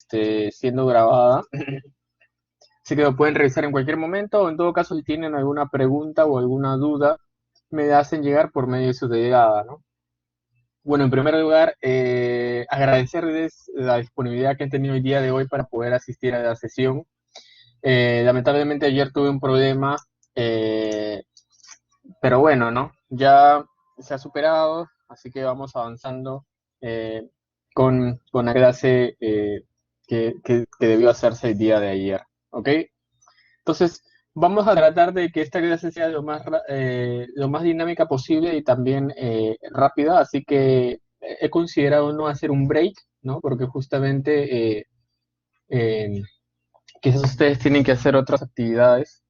siendo grabada. Así que lo pueden revisar en cualquier momento, o en todo caso, si tienen alguna pregunta o alguna duda, me la hacen llegar por medio de su delegada, ¿no? Bueno, en primer lugar, agradecerles la disponibilidad que han tenido el día de hoy para poder asistir a la sesión. Lamentablemente ayer tuve un problema, eh, pero bueno, ¿no? Ya se ha superado, así que vamos avanzando eh, con la clase que debió hacerse el día de ayer, ¿ok? Entonces, vamos a tratar de que esta clase sea lo más dinámica posible y también rápida, así que he considerado no hacer un break, ¿no? Porque justamente eh, quizás ustedes tienen que hacer otras actividades.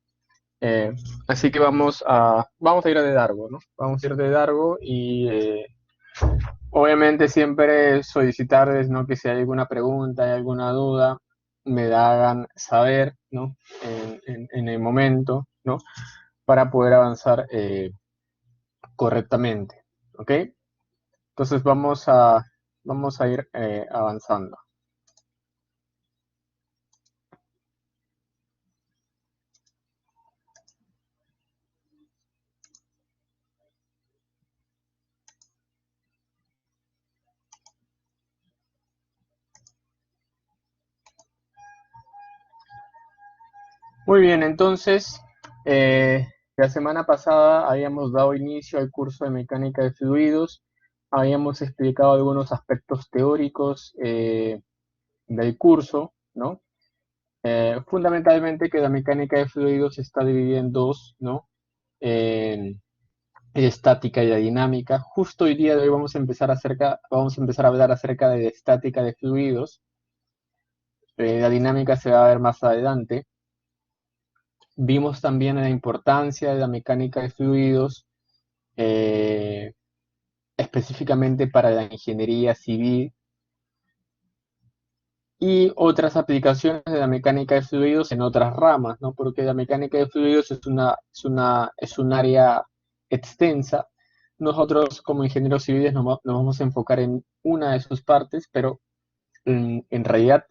eh, Así que vamos a ir de largo, ¿no? Vamos a ir de largo y obviamente siempre solicitarles, ¿no? Que si hay alguna pregunta, hay alguna duda, me la hagan saber, ¿no? En el momento, ¿no? Para poder avanzar correctamente, ¿ok? Entonces vamos a ir avanzando. Muy bien, entonces, la semana pasada habíamos dado inicio al curso de mecánica de fluidos, habíamos explicado algunos aspectos teóricos del curso, ¿no? Fundamentalmente que la mecánica de fluidos está dividida en dos, ¿no? En estática y la dinámica. Justo hoy día de hoy vamos a empezar a hablar acerca de la estática de fluidos. La dinámica se va a ver más adelante. Vimos también la importancia de la mecánica de fluidos, eh, específicamente para la ingeniería civil y otras aplicaciones de la mecánica de fluidos en otras ramas, ¿no? Porque la mecánica de fluidos es un área extensa. Nosotros como ingenieros civiles nos vamos a enfocar en una de sus partes, pero en realidad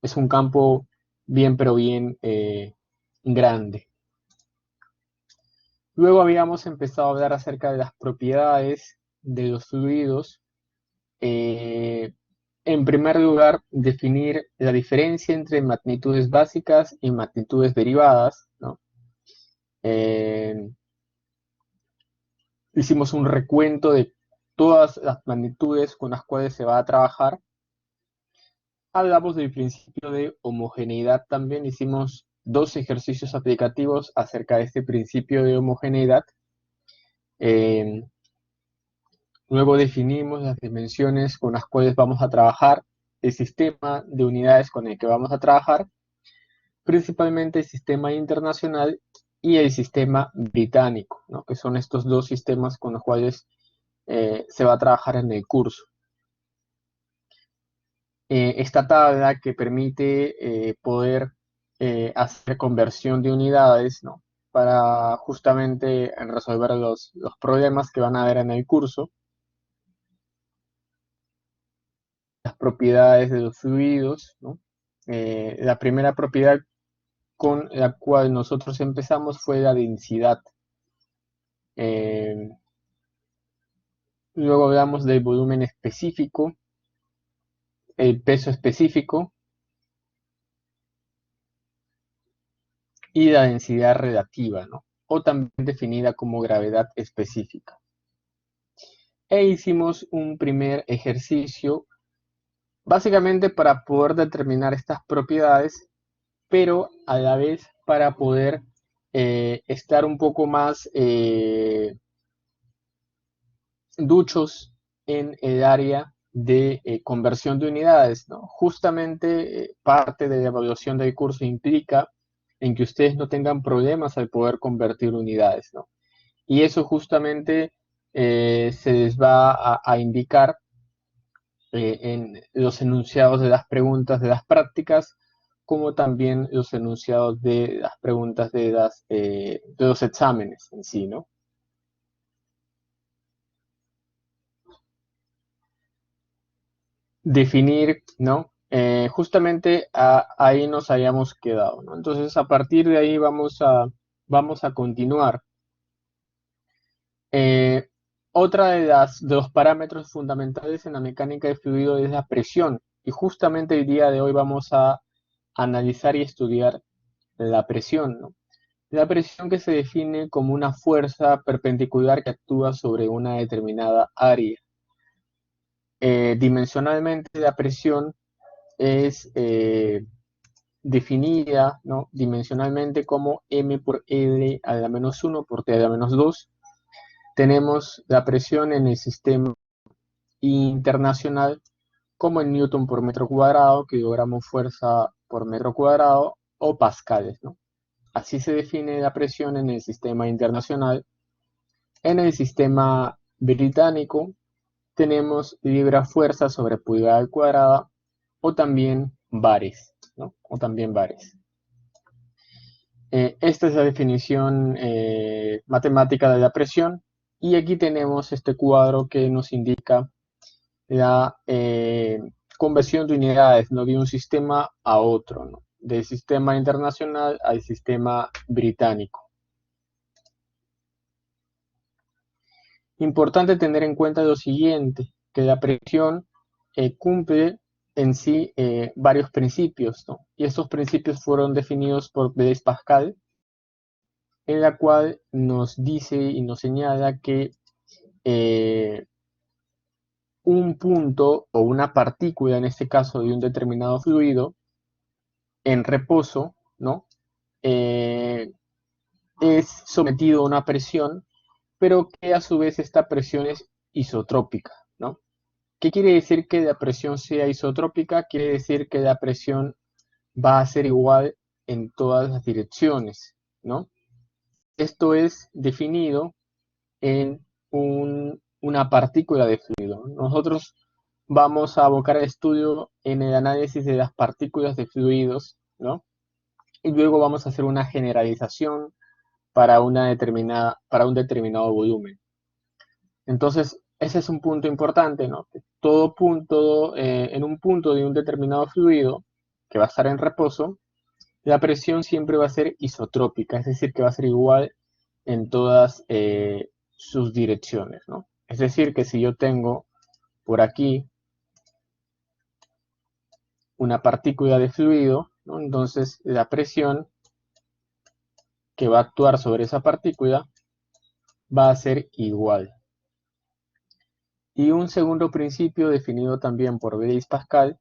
es un campo bien, pero bien grande. Luego habíamos empezado a hablar acerca de las propiedades de los fluidos. Eh, en primer lugar, definir la diferencia entre magnitudes básicas y magnitudes derivadas, ¿no? Eh, Hicimos un recuento de todas las magnitudes con las cuales se va a trabajar. Hablamos del principio de homogeneidad también. Hicimos dos ejercicios aplicativos acerca de este principio de homogeneidad. Eh, Luego definimos las dimensiones con las cuales vamos a trabajar, el sistema de unidades con el que vamos a trabajar, principalmente el sistema internacional y el sistema británico, ¿no? Que son estos dos sistemas con los cuales se va a trabajar en el curso. Esta tabla que permite poder hacer conversión de unidades, ¿no? Para justamente resolver los problemas que van a haber en el curso, las propiedades de los fluidos, ¿no? La primera propiedad con la cual nosotros empezamos fue la densidad. Eh, Luego hablamos del volumen específico, el peso específico y la densidad relativa, ¿no? O también definida como gravedad específica. E hicimos un primer ejercicio básicamente para poder determinar estas propiedades, pero a la vez para poder estar un poco más duchos en el área de conversión de unidades, ¿no? Justamente parte de la evaluación del curso implica en que ustedes no tengan problemas al poder convertir unidades, ¿no? Y eso justamente se les va a indicar en los enunciados de las preguntas de las prácticas, como también los enunciados de las preguntas de los exámenes en sí, ¿no? Definir, ¿no? Justamente ahí nos hayamos quedado, ¿no? Entonces, a partir de ahí vamos a continuar. Eh, Otra de los parámetros fundamentales en la mecánica de fluido es la presión. Y justamente el día de hoy vamos a analizar y estudiar la presión, ¿no? La presión que se define como una fuerza perpendicular que actúa sobre una determinada área. Dimensionalmente, la presión es definida, ¿no?, dimensionalmente como m por L a la menos 1 por T a la menos 2. Tenemos la presión en el sistema internacional como en Newton por metro cuadrado, kilogramo fuerza por metro cuadrado o pascales, ¿no? Así se define la presión en el sistema internacional. En el sistema británico tenemos libra-fuerza sobre pulgada cuadrada o también bares, ¿no? O también bares. Esta es la definición matemática de la presión y aquí tenemos este cuadro que nos indica la conversión de unidades, ¿no?, de un sistema a otro, ¿no?, del sistema internacional al sistema británico. Importante tener en cuenta lo siguiente, que la presión cumple en sí varios principios, ¿no? Y estos principios fueron definidos por Blaise Pascal, en la cual nos dice y nos señala que un punto o una partícula, en este caso de un determinado fluido, en reposo, ¿no?, es sometido a una presión, pero que a su vez esta presión es isotrópica, ¿no? ¿Qué quiere decir que la presión sea isotrópica? Quiere decir que la presión va a ser igual en todas las direcciones, ¿no? Esto es definido en una partícula de fluido. Nosotros vamos a abocar el estudio en el análisis de las partículas de fluidos, ¿no? Y luego vamos a hacer una generalización para un determinado volumen. Entonces, ese es un punto importante, ¿no? En un punto de un determinado fluido que va a estar en reposo, la presión siempre va a ser isotrópica, es decir, que va a ser igual en todas sus direcciones, ¿no? Es decir, que si yo tengo por aquí una partícula de fluido, ¿no?, entonces la presión que va a actuar sobre esa partícula va a ser igual. Y un segundo principio definido también por Blaise Pascal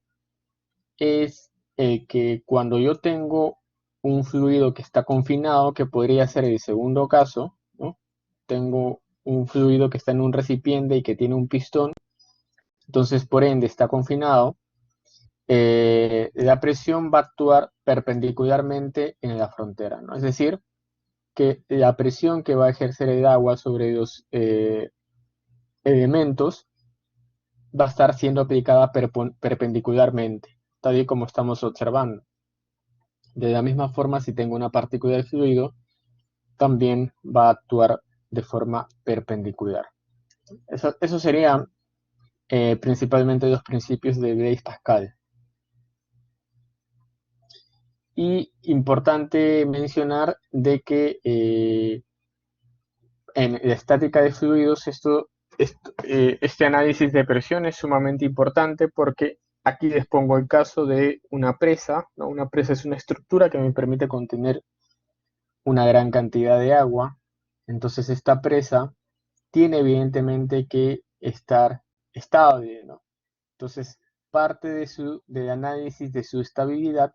es que cuando yo tengo un fluido que está confinado, que podría ser el segundo caso, ¿no? Tengo un fluido que está en un recipiente y que tiene un pistón, entonces por ende está confinado, la presión va a actuar perpendicularmente en la frontera, ¿no? Es decir, que la presión que va a ejercer el agua sobre los elementos va a estar siendo aplicada perpendicularmente, tal y como estamos observando. De la misma forma, si tengo una partícula de fluido, también va a actuar de forma perpendicular. Eso serían principalmente los principios de Blaise Pascal. Y importante mencionar de que en la estática de fluidos este análisis de presión es sumamente importante porque aquí les pongo el caso de una presa, ¿no? Una presa es una estructura que me permite contener una gran cantidad de agua. Entonces esta presa tiene evidentemente que estar estable, ¿no? Entonces parte del análisis de su estabilidad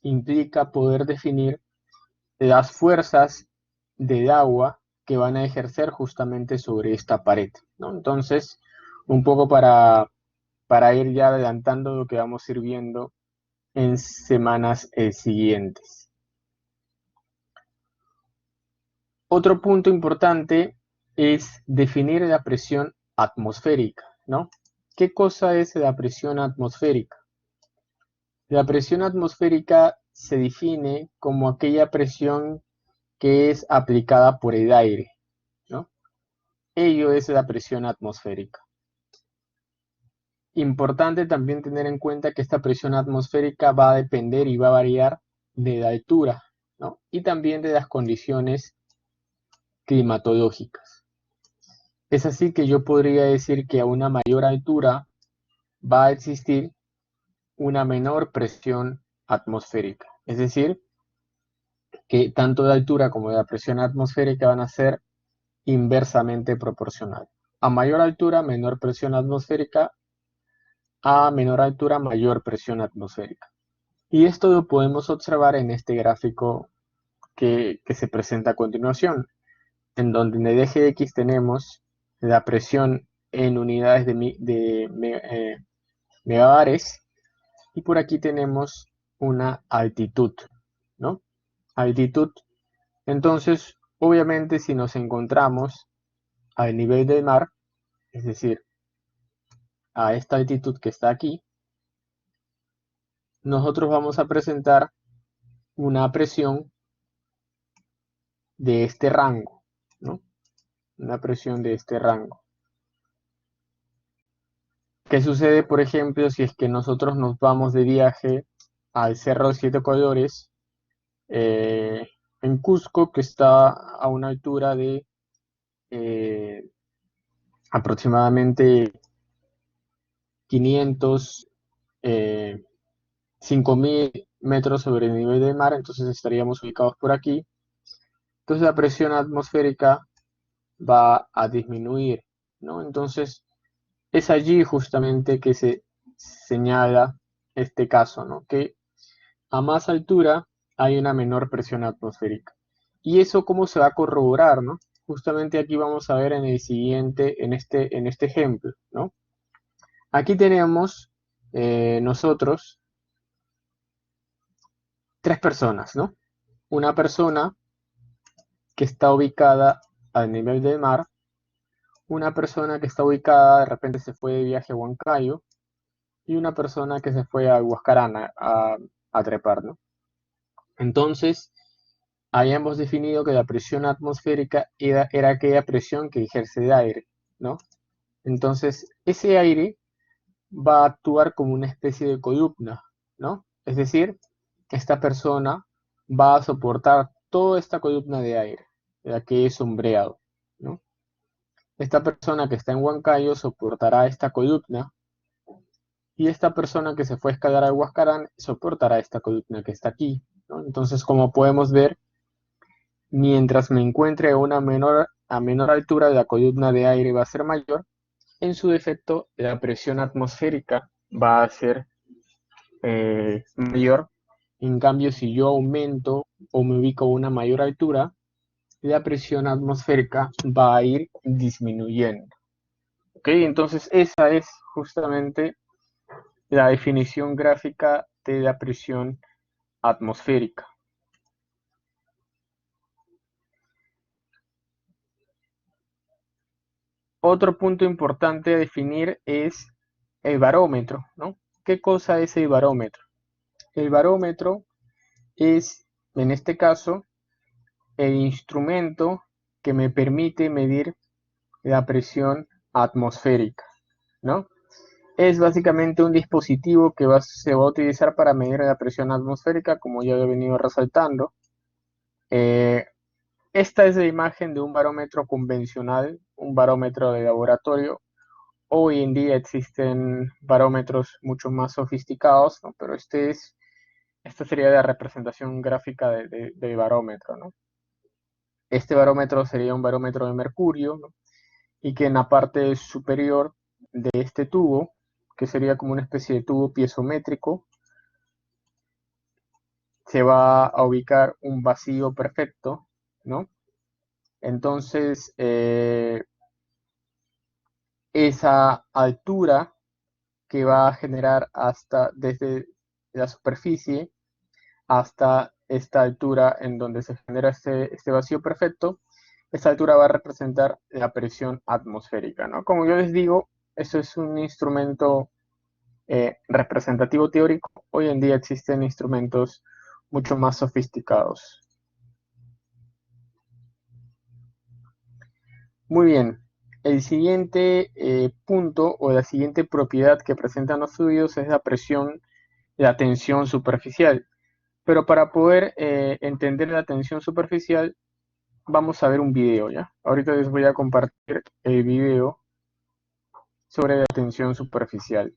implica poder definir las fuerzas del agua que van a ejercer justamente sobre esta pared, ¿no? Entonces, un poco para ir ya adelantando lo que vamos a ir viendo en semanas siguientes. Otro punto importante es definir la presión atmosférica, ¿no? ¿Qué cosa es la presión atmosférica? La presión atmosférica se define como aquella presión que es aplicada por el aire, ¿no? Ello es la presión atmosférica. Importante también tener en cuenta que esta presión atmosférica va a depender y va a variar de la altura, ¿no? Y también de las condiciones climatológicas. Es así que yo podría decir que a una mayor altura va a existir una menor presión atmosférica. Es decir, que tanto la altura como la presión atmosférica van a ser inversamente proporcional. A mayor altura, menor presión atmosférica; a menor altura, mayor presión atmosférica. Y esto lo podemos observar en este gráfico que se presenta a continuación, en donde en el eje X tenemos la presión en unidades de megabares, y por aquí tenemos una altitud, ¿no? Altitud. Entonces, obviamente, si nos encontramos al nivel del mar, es decir, a esta altitud que está aquí, nosotros vamos a presentar una presión de este rango, ¿no? Una presión de este rango. ¿Qué sucede, por ejemplo, si es que nosotros nos vamos de viaje al Cerro de Siete Colores en Cusco, que está a una altura de aproximadamente 500, 5000 metros sobre el nivel del mar? Entonces estaríamos ubicados por aquí. Entonces la presión atmosférica va a disminuir, ¿no? Entonces es allí justamente que se señala este caso, ¿no? Que a más altura hay una menor presión atmosférica. ¿Y eso cómo se va a corroborar, no? Justamente aquí vamos a ver en el siguiente, en este ejemplo, ¿no? Aquí tenemos nosotros tres personas, ¿no? Una persona que está ubicada al nivel del mar, una persona que está ubicada, de repente se fue de viaje a Huancayo, y una persona que se fue a Huascarán a trepar, ¿no? Entonces, habíamos definido que la presión atmosférica era aquella presión que ejerce el aire, ¿no? Entonces, ese aire va a actuar como una especie de columna, ¿no? Es decir, esta persona va a soportar toda esta columna de aire, la que es sombreado, ¿no? Esta persona que está en Huancayo soportará esta columna, y esta persona que se fue a escalar a Huascarán soportará esta columna que está aquí, ¿no? Entonces, como podemos ver, mientras me encuentre a menor altura, la columna de aire va a ser mayor. En su defecto, la presión atmosférica va a ser mayor. En cambio, si yo aumento o me ubico a una mayor altura, la presión atmosférica va a ir disminuyendo. ¿Ok? Entonces, esa es justamente la definición gráfica de la presión atmosférica. Otro punto importante a definir es el barómetro, ¿no? ¿Qué cosa es el barómetro? El barómetro es, en este caso, el instrumento que me permite medir la presión atmosférica, ¿no? Es básicamente un dispositivo que se va a utilizar para medir la presión atmosférica, como ya he venido resaltando. Esta es la imagen de un barómetro convencional, un barómetro de laboratorio. Hoy en día existen barómetros mucho más sofisticados, ¿no? Pero esta sería la representación gráfica del barómetro, ¿no? Este barómetro sería un barómetro de mercurio, ¿no? Y que en la parte superior de este tubo, que sería como una especie de tubo piezométrico, se va a ubicar un vacío perfecto, ¿no? Entonces, esa altura que va a generar desde la superficie hasta esta altura en donde se genera este vacío perfecto, esta altura va a representar la presión atmosférica, ¿no? Como yo les digo, eso es un instrumento representativo teórico. Hoy en día existen instrumentos mucho más sofisticados. Muy bien. El siguiente punto o la siguiente propiedad que presentan los fluidos es la presión, la tensión superficial. Pero para poder entender la tensión superficial, vamos a ver un video, ¿ya? Ahorita les voy a compartir el video sobre la tensión superficial.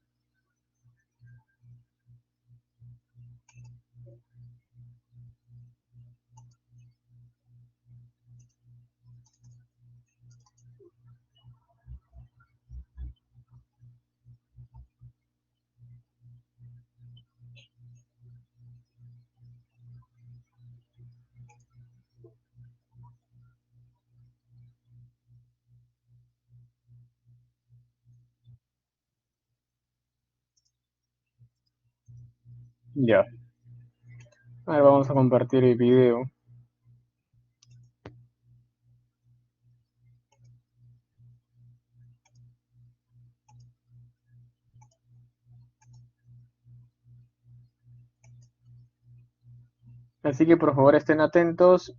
Ya. Ahora vamos a compartir el video. Así que por favor estén atentos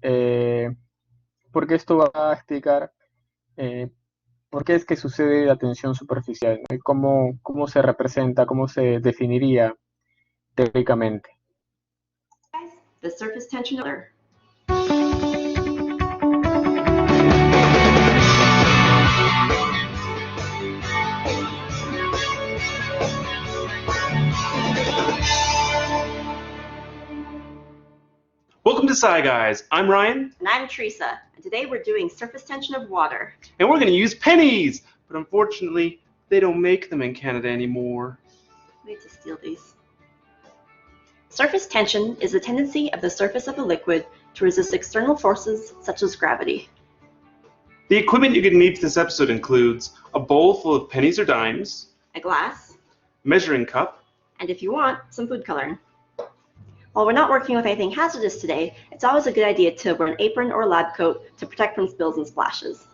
porque esto va a explicar eh, por qué es que sucede la tensión superficial, ¿no? Y cómo se representa, cómo se definiría teóricamente. The surface tension of water. Welcome to Sci Guys. I'm Ryan. And I'm Teresa, and today we're doing surface tension of water. And we're going to use pennies, but unfortunately, they don't make them in Canada anymore. We need to steal these. Surface tension is the tendency of the surface of a liquid to resist external forces such as gravity. The equipment you're going to need for this episode includes a bowl full of pennies or dimes, A glass, measuring cup, and if you want, some food coloring. While we're not working with anything hazardous today, it's always a good idea to wear an apron or lab coat to protect from spills and splashes.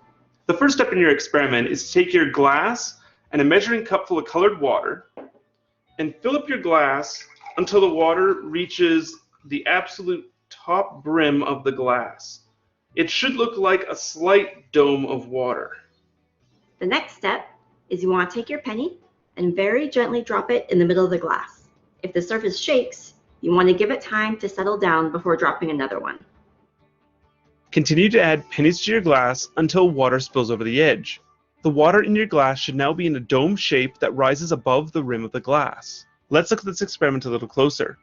The first step in your experiment is to take your glass and a measuring cup full of colored water and fill up your glass until the water reaches the absolute top brim of the glass. It should look like a slight dome of water. The next step is you want to take your penny and very gently drop it in the middle of the glass. If the surface shakes, you want to give it time to settle down before dropping another one. Continue to add pennies to your glass until water spills over the edge. The water in your glass should now be in a dome shape that rises above the rim of the glass. Let's look at this experiment a little closer.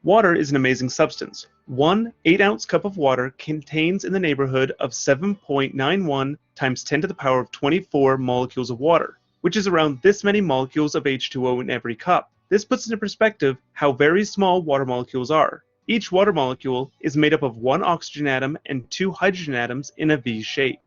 Water is an amazing substance. One 8-ounce cup of water contains in the neighborhood of 7.91 times 10 to the power of 24 molecules of water, which is around this many molecules of H2O in every cup. This puts into perspective how very small water molecules are. Each water molecule is made up of one oxygen atom and two hydrogen atoms in a V shape.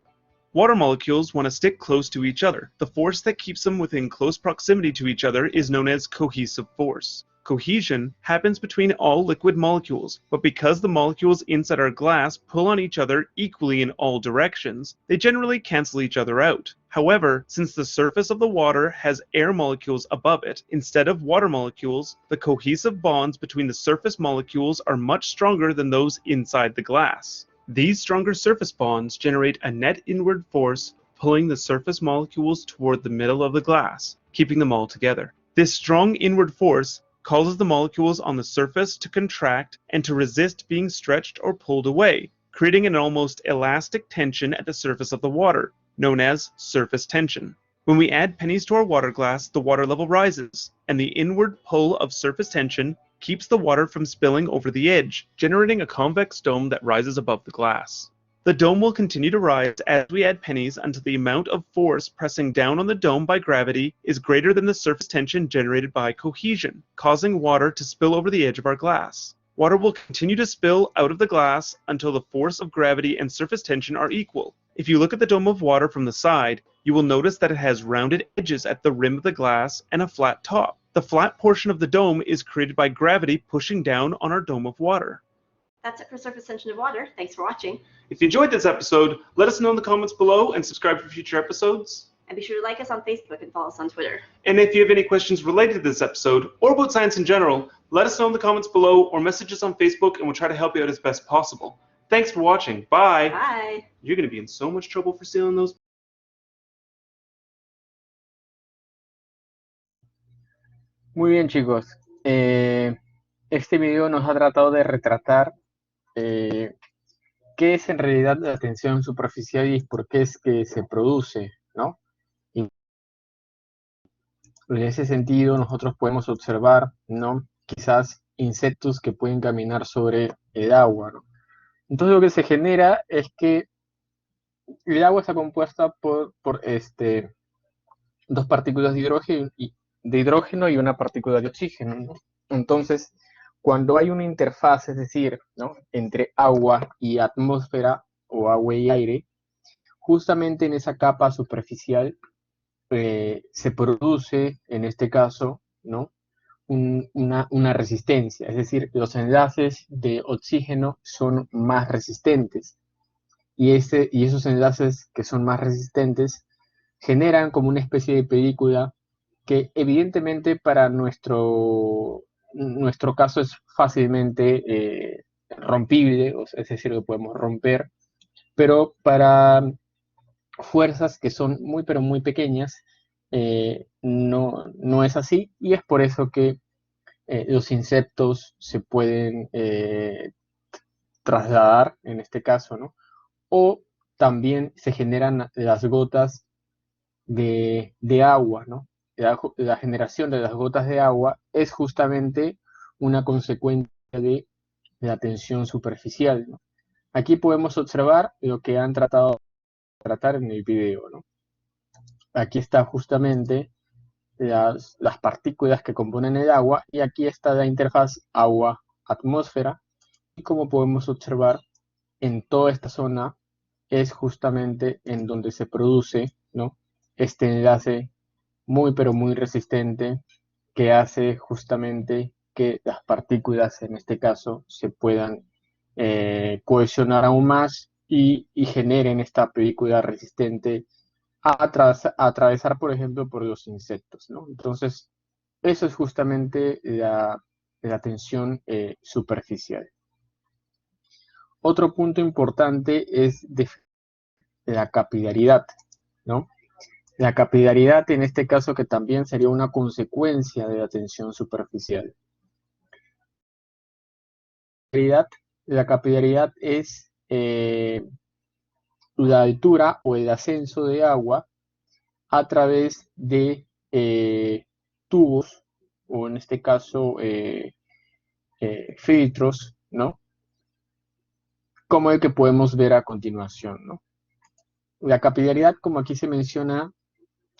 Water molecules want to stick close to each other. The force that keeps them within close proximity to each other is known as cohesive force. Cohesion happens between all liquid molecules, but because the molecules inside our glass pull on each other equally in all directions, they generally cancel each other out. However, since the surface of the water has air molecules above it instead of water molecules, the cohesive bonds between the surface molecules are much stronger than those inside the glass. These stronger surface bonds generate a net inward force pulling the surface molecules toward the middle of the glass, keeping them all together. This strong inward force causes the molecules on the surface to contract and to resist being stretched or pulled away, creating an almost elastic tension at the surface of the water, known as surface tension. When we add pennies to our water glass, the water level rises, and the inward pull of surface tension keeps the water from spilling over the edge, generating a convex dome that rises above the glass. The dome will continue to rise as we add pennies until the amount of force pressing down on the dome by gravity is greater than the surface tension generated by cohesion, causing water to spill over the edge of our glass. Water will continue to spill out of the glass until the force of gravity and surface tension are equal. If you look at the dome of water from the side, you will notice that it has rounded edges at the rim of the glass and a flat top. The flat portion of the dome is created by gravity pushing down on our dome of water. That's it for surface tension of water. Thanks for watching. If you enjoyed this episode, let us know in the comments below and subscribe for future episodes. And be sure to like us on Facebook and follow us on Twitter. And if you have any questions related to this episode or about science in general, let us know in the comments below or message us on Facebook and we'll try to help you out as best possible. Thanks for watching. Bye. Bye. You're going to be in so much trouble for stealing those Muy bien, chicos. Este video nos ha tratado de retratar eh, qué es en realidad la tensión superficial y por qué es que se produce, ¿no? Y en ese sentido, nosotros podemos observar, ¿no? Quizás insectos que pueden caminar sobre el agua, ¿no? Entonces lo que se genera es que el agua está compuesta por dos partículas de hidrógeno y una partícula de oxígeno, ¿no? Entonces, cuando hay una interfaz, es decir, ¿no? entre agua y atmósfera o agua y aire, justamente en esa capa superficial se produce, en este caso, ¿no? Una resistencia, es decir, los enlaces de oxígeno son más resistentes y esos enlaces que son más resistentes generan como una especie de película que evidentemente para nuestro caso es fácilmente rompible, es decir, lo podemos romper, pero para fuerzas que son muy pero muy pequeñas no es así y es por eso que los insectos se pueden trasladar en este caso, ¿no? O también se generan las gotas de agua, ¿no? La generación de las gotas de agua es justamente una consecuencia de la tensión superficial, ¿no? Aquí podemos observar lo que han tratado de tratar en el video, ¿no? Aquí está justamente las partículas que componen el agua y aquí está la interfaz agua-atmósfera y como podemos observar en toda esta zona es justamente en donde se produce, ¿no? este enlace muy pero muy resistente que hace justamente que las partículas en este caso se puedan cohesionar aún más y generen esta película resistente a atravesar, por ejemplo, por los insectos, ¿no? Entonces, eso es justamente la tensión superficial. Otro punto importante es la capilaridad, ¿no? La capilaridad en este caso que también sería una consecuencia de la tensión superficial. La capilaridad es la altura o el ascenso de agua a través de tubos o en este caso filtros, ¿no? Como el que podemos ver a continuación, ¿no? La capilaridad, como aquí se menciona,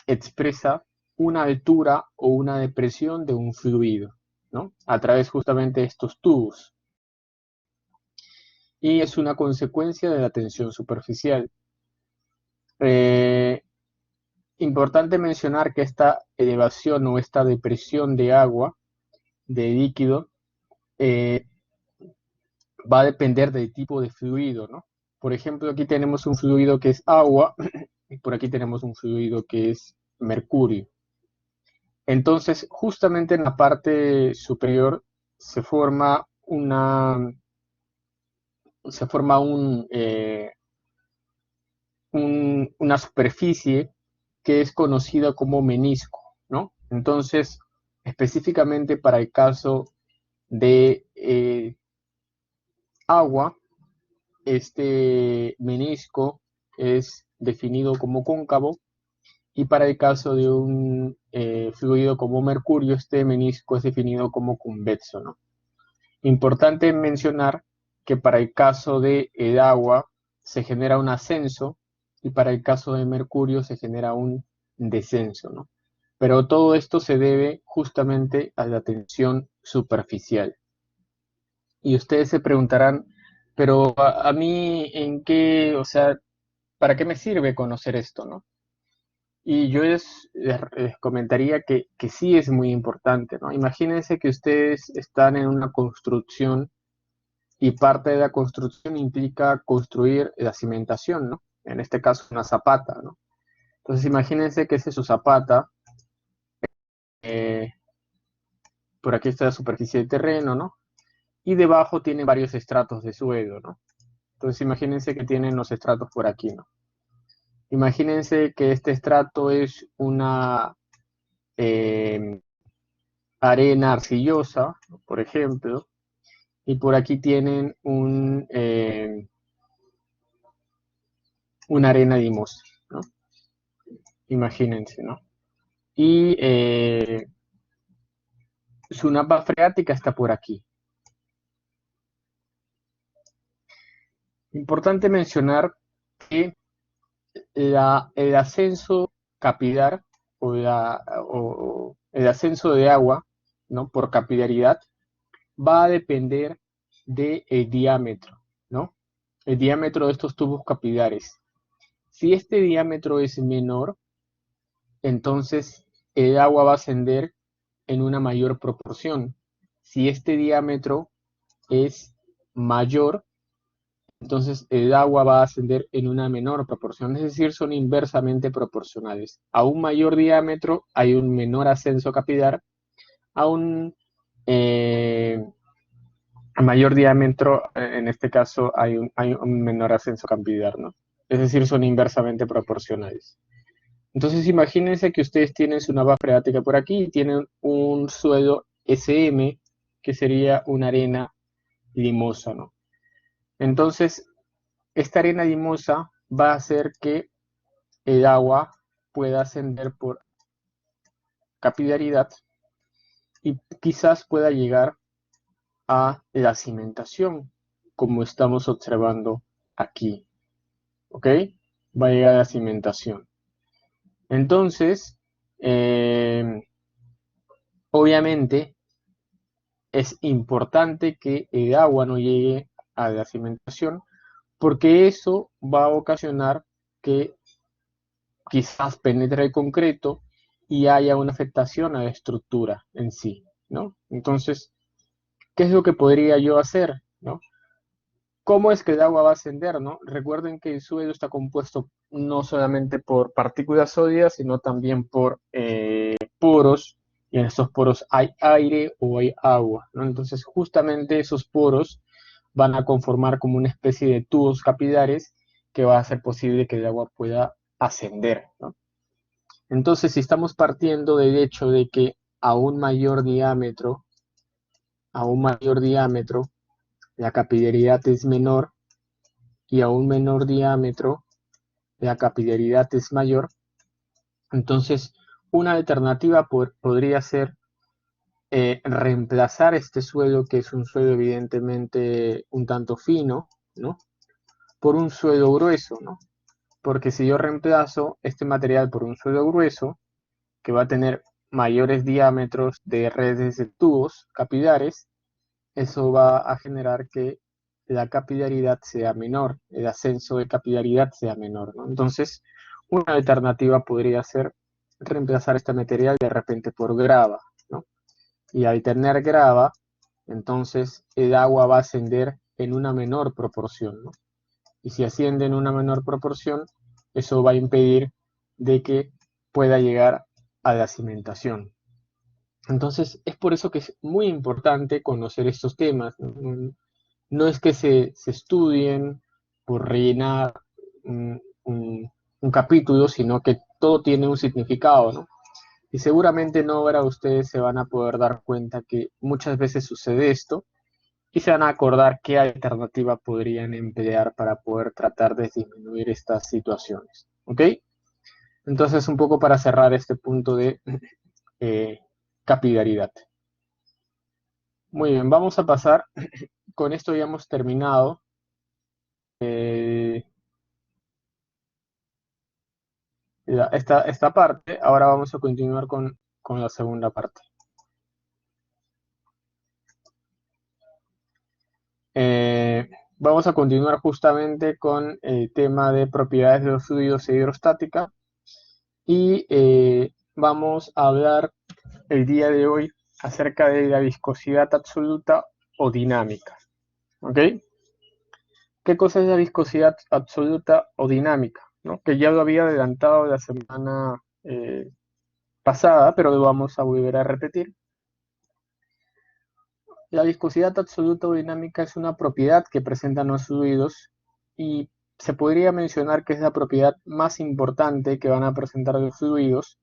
expresa una altura o una depresión de un fluido, ¿no? A través justamente de estos tubos. Y es una consecuencia de la tensión superficial. Eh, Importante mencionar que esta elevación o esta depresión de agua, de líquido, eh, va a depender del tipo de fluido, ¿no? Por ejemplo, aquí tenemos un fluido que es agua y por aquí tenemos un fluido que es mercurio. Entonces, justamente en la parte superior se forma se forma una superficie que es conocida como menisco, ¿no? Entonces, específicamente para el caso de agua, este menisco es definido como cóncavo y para el caso de un fluido como mercurio, este menisco es definido como convexo, ¿no? Importante mencionar que para el caso de el agua se genera un ascenso y para el caso de mercurio se genera un descenso, ¿no? Pero todo esto se debe justamente a la tensión superficial. Y ustedes se preguntarán, pero a mí en qué, o sea, ¿para qué me sirve conocer esto, no? Y yo les comentaría que sí es muy importante, ¿no? Imagínense que ustedes están en una construcción y parte de la construcción implica construir la cimentación, ¿no? En este caso una zapata, ¿no? Entonces imagínense que esa es su zapata, eh, por aquí está la superficie del terreno, ¿no? Y debajo tiene varios estratos de suelo, ¿no? Entonces imagínense que tienen los estratos por aquí, ¿no? Imagínense que este estrato es eh, arena arcillosa, por ejemplo, y por aquí tienen una arena limosa, ¿no? Imagínense, ¿no? Y su napa freática está por aquí. Importante mencionar que el ascenso capilar o el ascenso de agua, ¿no? Por capilaridad va a depender del diámetro, ¿no? El diámetro de estos tubos capilares. Si este diámetro es menor, entonces el agua va a ascender en una mayor proporción. Si este diámetro es mayor, entonces el agua va a ascender en una menor proporción, es decir, son inversamente proporcionales. A un mayor diámetro hay un menor ascenso capilar, a un a mayor diámetro, en este caso, hay un menor ascenso capilar, ¿no? Es decir, son inversamente proporcionales. Entonces, imagínense que ustedes tienen su nava freática por aquí y tienen un suelo SM, que sería una arena limosa, ¿no? Entonces, esta arena limosa va a hacer que el agua pueda ascender por capilaridad y quizás pueda llegar a la cimentación, como estamos observando aquí, ¿ok? Va a llegar a la cimentación. Entonces, obviamente, es importante que el agua no llegue a la cimentación, porque eso va a ocasionar que quizás penetre el concreto y haya una afectación a la estructura en sí, ¿no? Entonces, ¿qué es lo que podría yo hacer, ¿no? ¿Cómo es que el agua va a ascender, no? Recuerden que el suelo está compuesto no solamente por partículas sólidas, sino también por poros, y en estos poros hay aire o hay agua, ¿no? Entonces, justamente esos poros van a conformar como una especie de tubos capilares que va a hacer posible que el agua pueda ascender, ¿no? Entonces, si estamos partiendo del hecho de que a un mayor diámetro, la capilaridad es menor, y a un menor diámetro la capilaridad es mayor, entonces una alternativa podría ser reemplazar este suelo, que es un suelo evidentemente un tanto fino, ¿no? Por un suelo grueso, ¿no? Porque si yo reemplazo este material por un suelo grueso, que va a tener mayores diámetros de redes de tubos capilares, eso va a generar que la capilaridad sea menor, el ascenso de capilaridad sea menor, ¿no? Entonces, una alternativa podría ser reemplazar este material de repente por grava, ¿no? Y al tener grava, entonces el agua va a ascender en una menor proporción, ¿no? Y si asciende en una menor proporción, eso va a impedir de que pueda llegar a la cimentación. Entonces, es por eso que es muy importante conocer estos temas, ¿no? No es que se estudien por rellenar un capítulo, sino que todo tiene un significado, ¿no? Y seguramente en obra ustedes se van a poder dar cuenta que muchas veces sucede esto y se van a acordar qué alternativa podrían emplear para poder tratar de disminuir estas situaciones, ¿ok? Entonces, un poco para cerrar este punto de eh, capilaridad. Muy bien, vamos a pasar, con esto ya hemos terminado esta parte. Ahora vamos a continuar con la segunda parte. Vamos a continuar justamente con el tema de propiedades de los fluidos e hidrostática y vamos a hablar el día de hoy acerca de la viscosidad absoluta o dinámica. ¿Ok? ¿Qué cosa es la viscosidad absoluta o dinámica? ¿No? Que ya lo había adelantado la semana pasada, pero lo vamos a volver a repetir. La viscosidad absoluta o dinámica es una propiedad que presentan los fluidos y se podría mencionar que es la propiedad más importante que van a presentar los fluidos,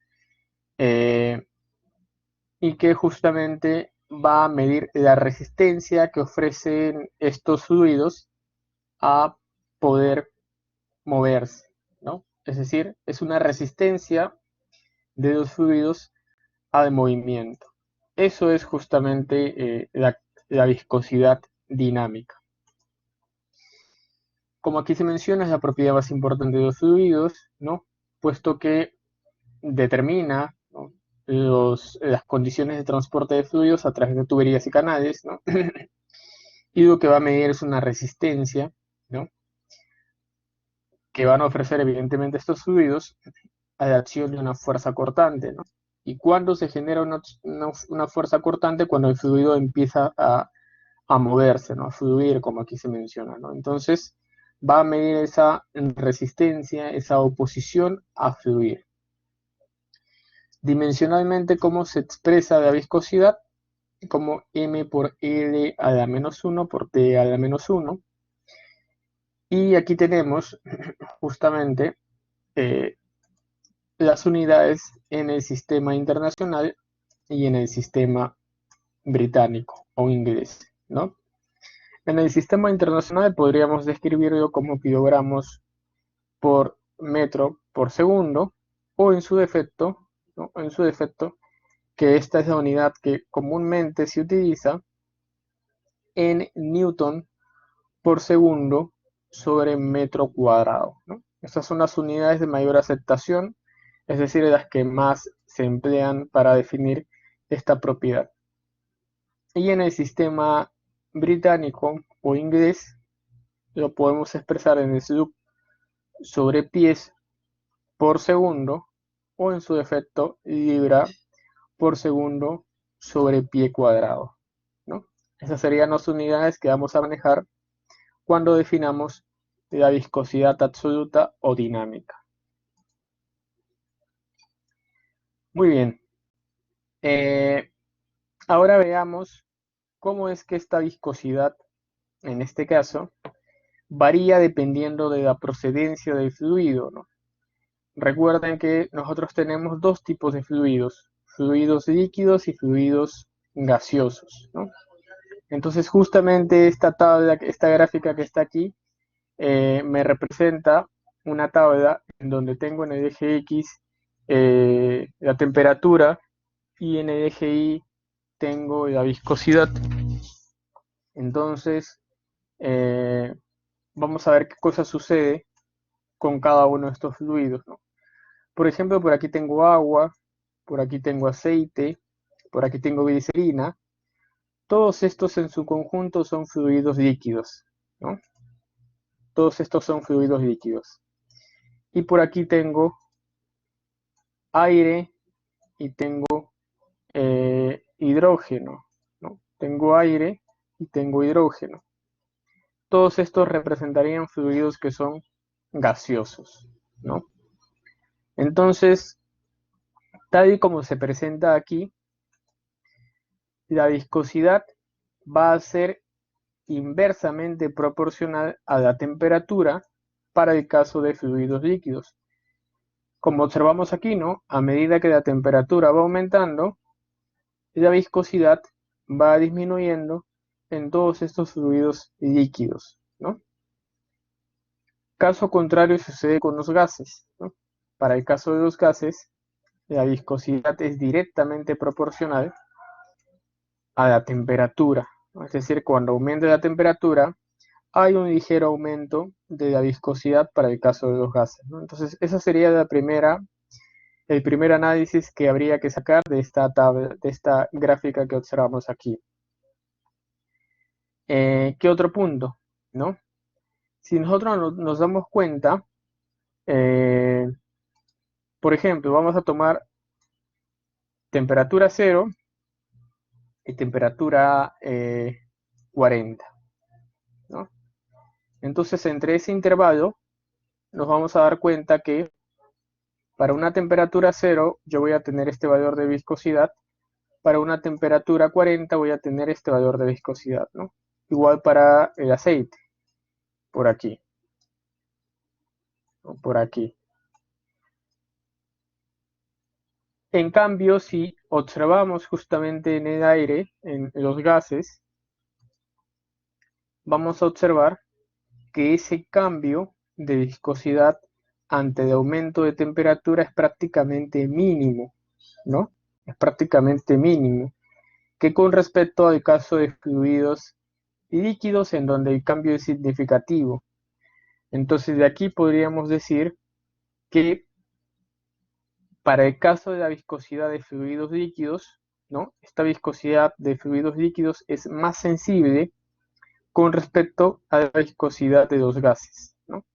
y que justamente va a medir la resistencia que ofrecen estos fluidos a poder moverse, ¿no? Es decir, es una resistencia de los fluidos al movimiento. Eso es justamente la viscosidad dinámica. Como aquí se menciona, es la propiedad más importante de los fluidos, ¿no? Puesto que determina, ¿no?, las condiciones de transporte de fluidos a través de tuberías y canales, ¿no? Y lo que va a medir es una resistencia, ¿no?, que van a ofrecer evidentemente estos fluidos a la acción de una fuerza cortante, ¿no? ¿Y cuándo se genera una fuerza cortante? Cuando el fluido empieza a moverse, ¿no?, a fluir, como aquí se menciona, ¿no? Entonces va a medir esa resistencia, esa oposición a fluir. Dimensionalmente, ¿cómo se expresa la viscosidad? Como m por L a la menos 1 por T a la menos 1. Y aquí tenemos justamente las unidades en el sistema internacional y en el sistema británico o inglés, ¿no? En el sistema internacional podríamos describirlo como kilogramos por metro por segundo, o en su defecto, ¿no?, en su defecto, que esta es la unidad que comúnmente se utiliza, en newton por segundo sobre metro cuadrado, ¿no? Estas son las unidades de mayor aceptación, es decir, las que más se emplean para definir esta propiedad. Y en el sistema británico o inglés lo podemos expresar en sloop sobre pies por segundo, o en su defecto libra por segundo sobre pie cuadrado, ¿no? Esas serían las unidades que vamos a manejar cuando definamos la viscosidad absoluta o dinámica. Muy bien. Ahora veamos cómo es que esta viscosidad, en este caso, varía dependiendo de la procedencia del fluido, ¿no? Recuerden que nosotros tenemos dos tipos de fluidos líquidos y fluidos gaseosos, ¿no? Entonces justamente esta tabla, esta gráfica que está aquí, me representa una tabla en donde tengo en el eje X la temperatura y en el eje Y tengo la viscosidad. Entonces vamos a ver qué cosa sucede con cada uno de estos fluidos, ¿no? Por ejemplo, por aquí tengo agua, por aquí tengo aceite, por aquí tengo glicerina. Todos estos en su conjunto son fluidos líquidos, ¿no? Todos estos son fluidos líquidos. Y por aquí tengo aire y tengo hidrógeno, ¿no? Tengo aire y tengo hidrógeno. Todos estos representarían fluidos que son gaseosos, ¿no? Entonces, tal y como se presenta aquí, la viscosidad va a ser inversamente proporcional a la temperatura para el caso de fluidos líquidos. Como observamos aquí, ¿no?, a medida que la temperatura va aumentando, la viscosidad va disminuyendo en todos estos fluidos líquidos, ¿no? Caso contrario sucede con los gases, ¿no? Para el caso de los gases, la viscosidad es directamente proporcional a la temperatura, ¿no? Es decir, cuando aumenta la temperatura, hay un ligero aumento de la viscosidad para el caso de los gases, ¿no? Entonces, esa sería el primer análisis que habría que sacar de esta tabla, de esta gráfica que observamos aquí. ¿Qué otro punto, no? Si nosotros nos damos cuenta, por ejemplo, vamos a tomar temperatura 0 y temperatura 40, ¿no? Entonces, entre ese intervalo, nos vamos a dar cuenta que para una temperatura 0 yo voy a tener este valor de viscosidad, para una temperatura 40 voy a tener este valor de viscosidad, ¿no? Igual para el aceite, por aquí, o por aquí. En cambio, si observamos justamente en el aire, en los gases, vamos a observar que ese cambio de viscosidad ante el aumento de temperatura es prácticamente mínimo, ¿no? Es prácticamente mínimo, que con respecto al caso de fluidos y líquidos en donde el cambio es significativo. Entonces de aquí podríamos decir que para el caso de la viscosidad de fluidos líquidos, ¿no? Esta viscosidad de fluidos líquidos es más sensible con respecto a la viscosidad de los gases, ¿no?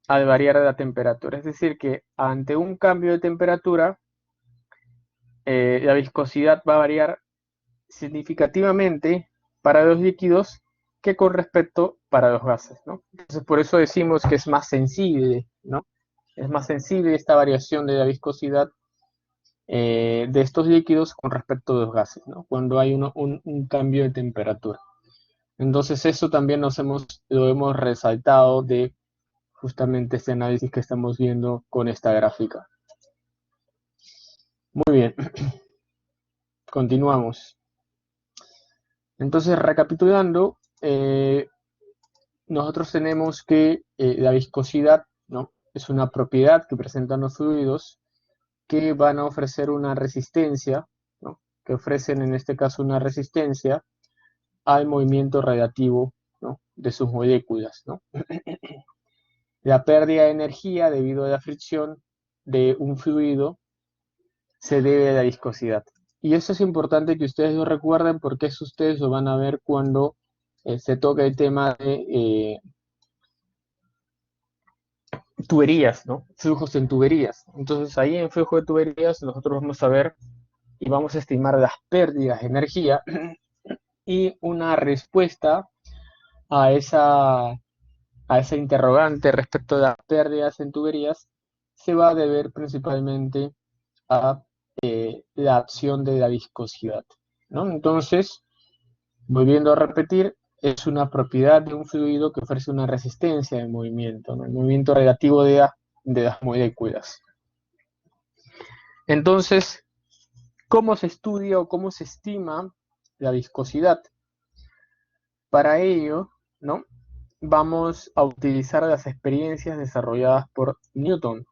Al variar la temperatura. Es decir, que ante un cambio de temperatura, la viscosidad va a variar significativamente para los líquidos que con respecto para los gases, ¿no? Entonces, por eso decimos que es más sensible, ¿no? Es más sensible esta variación de la viscosidad de estos líquidos con respecto a los gases, ¿no? Cuando hay un cambio de temperatura. Entonces, eso también lo hemos resaltado de justamente este análisis que estamos viendo con esta gráfica. Muy bien, continuamos. Entonces, recapitulando, nosotros tenemos que la viscosidad, ¿no? Es una propiedad que presentan los fluidos que van a ofrecer una resistencia, ¿no? Que ofrecen en este caso una resistencia al movimiento relativo, ¿no? De sus moléculas, ¿no? La pérdida de energía debido a la fricción de un fluido se debe a la viscosidad. Y eso es importante que ustedes lo recuerden porque eso ustedes lo van a ver cuando se toca el tema de tuberías, ¿no? Flujos en tuberías. Entonces ahí en flujo de tuberías nosotros vamos a ver y vamos a estimar las pérdidas de energía y una respuesta a esa interrogante respecto de las pérdidas en tuberías se va a deber principalmente a la acción de la viscosidad, ¿no? Entonces, volviendo a repetir, es una propiedad de un fluido que ofrece una resistencia de movimiento, ¿no? El movimiento relativo de las moléculas. Entonces, ¿cómo se estudia o cómo se estima la viscosidad? Para ello, ¿no? Vamos a utilizar las experiencias desarrolladas por Newton.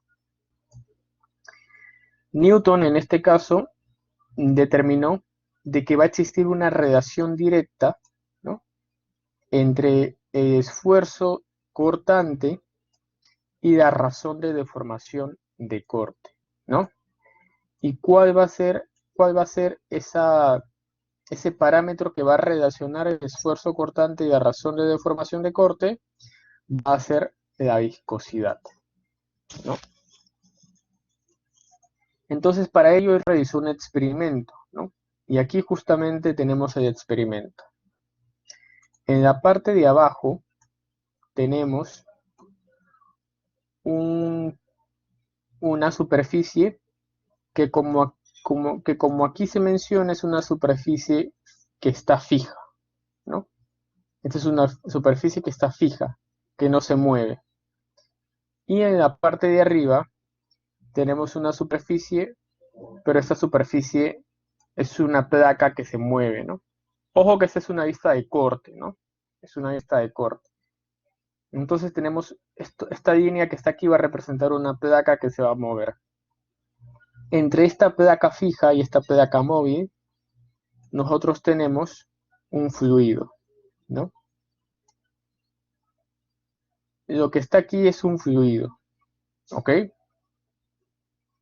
Newton, en este caso, determinó de que va a existir una relación directa, ¿no? Entre el esfuerzo cortante y la razón de deformación de corte, ¿no? ¿Y cuál va a ser ese parámetro que va a relacionar el esfuerzo cortante y la razón de deformación de corte? Va a ser la viscosidad, ¿no? Entonces, para ello él realizó un experimento, ¿no? Y aquí justamente tenemos el experimento. En la parte de abajo tenemos una superficie que como aquí se menciona es una superficie que está fija, ¿no? Esta es una superficie que está fija, que no se mueve. Y en la parte de arriba tenemos una superficie, pero esta superficie es una placa que se mueve, ¿no? Ojo que esta es una vista de corte, ¿no? Es una vista de corte. Entonces tenemos esta línea que está aquí va a representar una placa que se va a mover. Entre esta placa fija y esta placa móvil, nosotros tenemos un fluido, ¿no? Lo que está aquí es un fluido, ¿ok?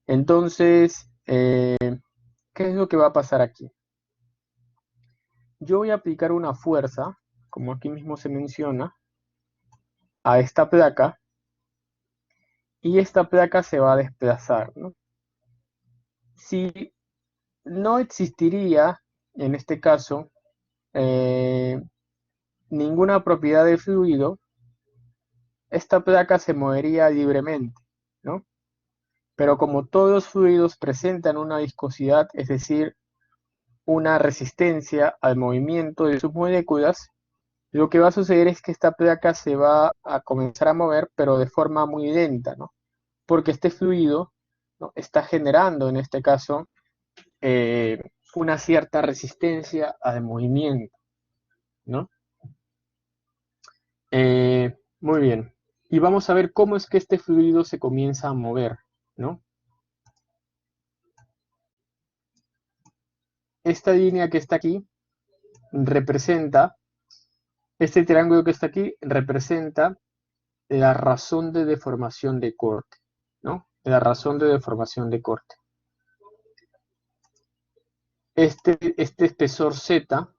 Entonces, ¿qué es lo que va a pasar aquí? Yo voy a aplicar una fuerza, como aquí mismo se menciona, a esta placa, y esta placa se va a desplazar, ¿no? Si no existiría, en este caso, ninguna propiedad del fluido, esta placa se movería libremente, ¿no? Pero como todos los fluidos presentan una viscosidad, es decir, una resistencia al movimiento de sus moléculas, lo que va a suceder es que esta placa se va a comenzar a mover, pero de forma muy lenta, ¿no? Porque este fluido ¿no? Está generando, en este caso, una cierta resistencia al movimiento, ¿no? Muy bien. Y vamos a ver cómo es que este fluido se comienza a mover, ¿no? Esta línea que está aquí representa, este triángulo que está aquí representa la razón de deformación de corte, ¿no? La razón de deformación de corte. Este espesor Z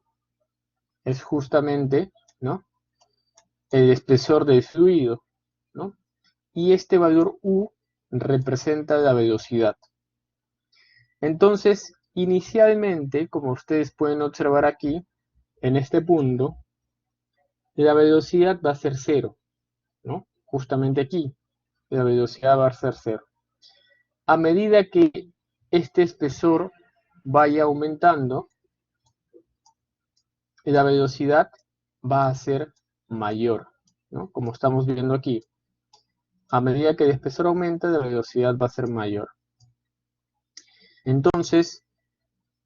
es justamente, ¿no?, el espesor del fluido, ¿no? Y este valor U representa la velocidad. Entonces, inicialmente, como ustedes pueden observar aquí, en este punto, la velocidad va a ser 0, ¿no? Justamente aquí, la velocidad va a ser 0. A medida que este espesor vaya aumentando, la velocidad va a ser mayor, ¿no? Como estamos viendo aquí. A medida que el espesor aumenta, la velocidad va a ser mayor. Entonces,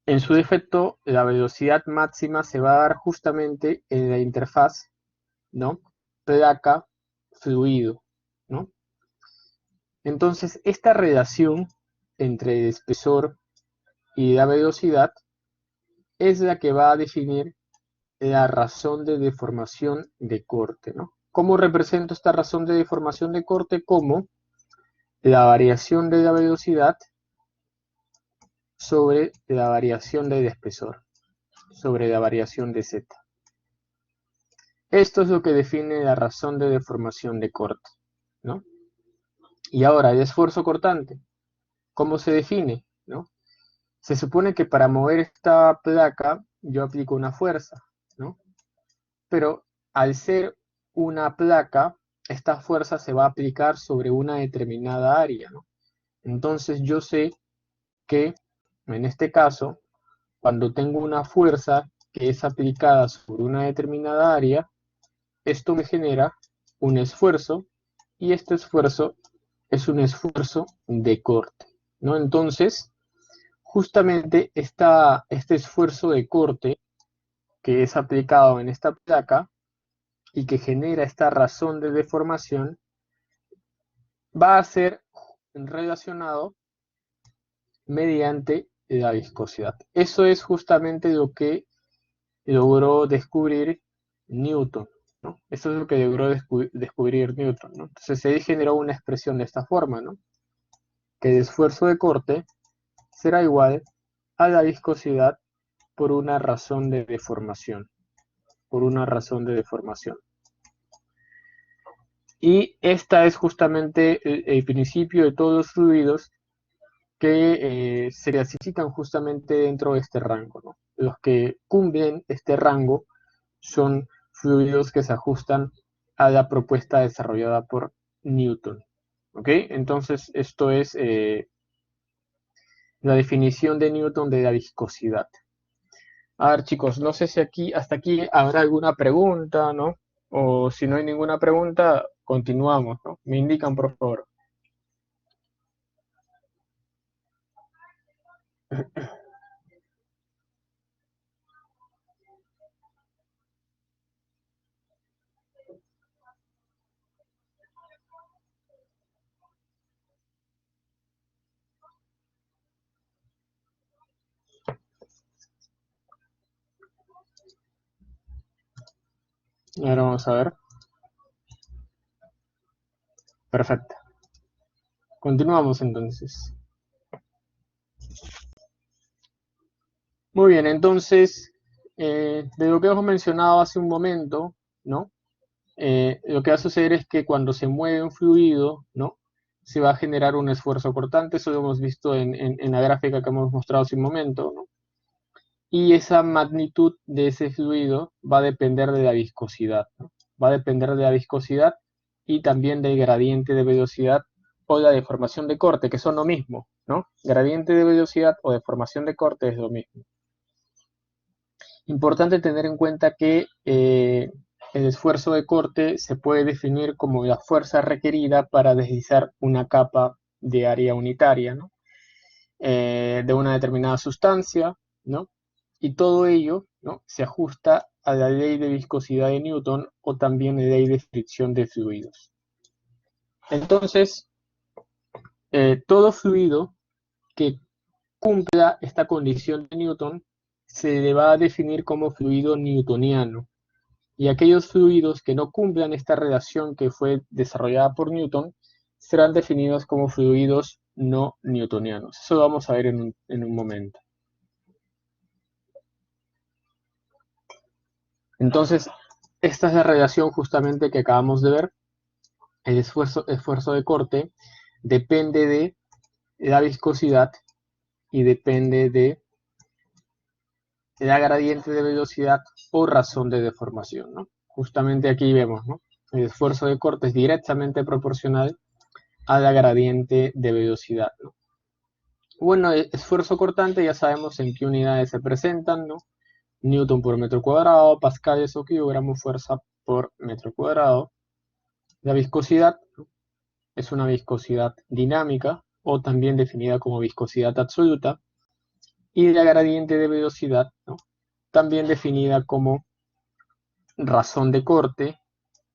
en su defecto, la velocidad máxima se va a dar justamente en la interfaz, ¿no?, placa-fluido, ¿no? Entonces, esta relación entre el espesor y la velocidad es la que va a definir la razón de deformación de corte, ¿no? ¿Cómo represento esta razón de deformación de corte? Como la variación de la velocidad sobre la variación del espesor, sobre la variación de Z. Esto es lo que define la razón de deformación de corte, ¿no? Y ahora, el esfuerzo cortante, ¿cómo se define?, ¿no? Se supone que para mover esta placa yo aplico una fuerza, ¿no? Pero al ser una placa, esta fuerza se va a aplicar sobre una determinada área, ¿no? Entonces yo sé que, en este caso, cuando tengo una fuerza que es aplicada sobre una determinada área, esto me genera un esfuerzo, y este esfuerzo es un esfuerzo de corte, ¿no? Entonces, justamente este esfuerzo de corte que es aplicado en esta placa y que genera esta razón de deformación va a ser relacionado mediante la viscosidad. Eso es justamente lo que logró descubrir Newton, ¿no? Eso es lo que logró descubrir Newton, ¿no? Entonces se generó una expresión de esta forma, ¿no?, que el esfuerzo de corte será igual a la viscosidad por una razón de deformación, por una razón de deformación. Y esta es justamente el principio de todos los fluidos que se clasifican justamente dentro de este rango, ¿no? Los que cumplen este rango son fluidos que se ajustan a la propuesta desarrollada por Newton, ¿ok? Entonces, esto es la definición de Newton de la viscosidad. A ver, chicos, no sé si hasta aquí habrá alguna pregunta, ¿no? O si no hay ninguna pregunta, continuamos, ¿no? Me indican, por favor. Ahora vamos a ver. Perfecto. Continuamos entonces. Muy bien, entonces, de lo que hemos mencionado hace un momento, ¿no? Lo que va a suceder es que cuando se mueve un fluido, ¿no?, se va a generar un esfuerzo cortante. Eso lo hemos visto en la gráfica que hemos mostrado hace un momento, ¿no? Y esa magnitud de ese fluido va a depender de la viscosidad, ¿no? Va a depender de la viscosidad y también del gradiente de velocidad o la deformación de corte, que son lo mismo, ¿no? Gradiente de velocidad o deformación de corte es lo mismo. Importante tener en cuenta que el esfuerzo de corte se puede definir como la fuerza requerida para deslizar una capa de área unitaria, ¿no? De una determinada sustancia, ¿no? Y todo ello, ¿no?, se ajusta a la ley de viscosidad de Newton o también la ley de fricción de fluidos. Entonces, todo fluido que cumpla esta condición de Newton se le va a definir como fluido newtoniano. Y aquellos fluidos que no cumplan esta relación que fue desarrollada por Newton serán definidos como fluidos no newtonianos. Eso lo vamos a ver en un momento. Entonces, esta es la relación justamente que acabamos de ver. El esfuerzo de corte depende de la viscosidad y depende de la gradiente de velocidad o razón de deformación, ¿no? Justamente aquí vemos, ¿no?, el esfuerzo de corte es directamente proporcional a la gradiente de velocidad, ¿no? Bueno, el esfuerzo cortante ya sabemos en qué unidades se presentan, ¿no? Newton por metro cuadrado, pascales o kilogramos fuerza por metro cuadrado. La viscosidad, ¿no?, es una viscosidad dinámica o también definida como viscosidad absoluta. Y la gradiente de velocidad, ¿no?, también definida como razón de corte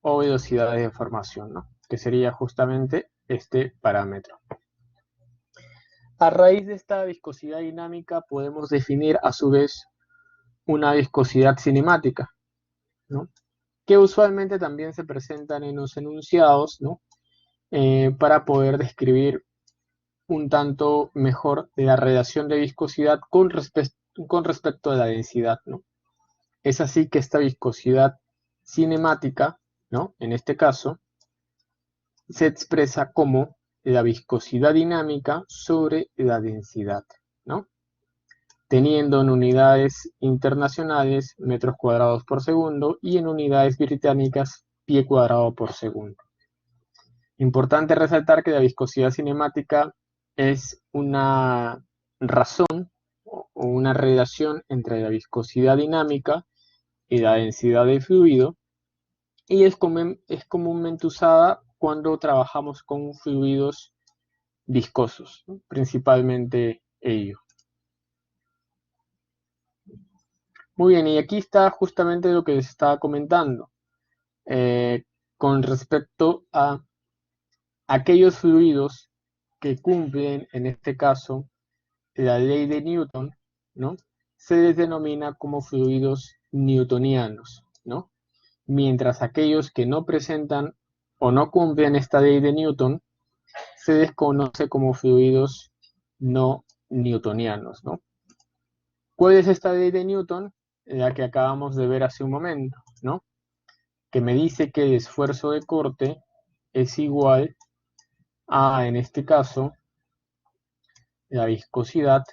o velocidad de deformación, ¿no?, que sería justamente este parámetro. A raíz de esta viscosidad dinámica podemos definir a su vez una viscosidad cinemática, ¿no?, que usualmente también se presentan en los enunciados, ¿no?, para poder describir un tanto mejor la relación de viscosidad con respecto a la densidad, ¿no? Es así que esta viscosidad cinemática, ¿no?, en este caso, se expresa como la viscosidad dinámica sobre la densidad, ¿no?, teniendo en unidades internacionales metros cuadrados por segundo y en unidades británicas pie cuadrado por segundo. Importante resaltar que la viscosidad cinemática es una razón o una relación entre la viscosidad dinámica y la densidad del fluido, y es comúnmente usada cuando trabajamos con fluidos viscosos, ¿no?, principalmente ello. Muy bien, y aquí está justamente lo que les estaba comentando con respecto a aquellos fluidos que cumplen, en este caso, la ley de Newton, ¿no?, se les denomina como fluidos newtonianos, ¿no?, mientras aquellos que no presentan o no cumplen esta ley de Newton se les conoce como fluidos no newtonianos, ¿no? ¿Cuál es esta ley de Newton? La que acabamos de ver hace un momento, ¿no?, que me dice que el esfuerzo de corte es igual a, en este caso, la viscosidad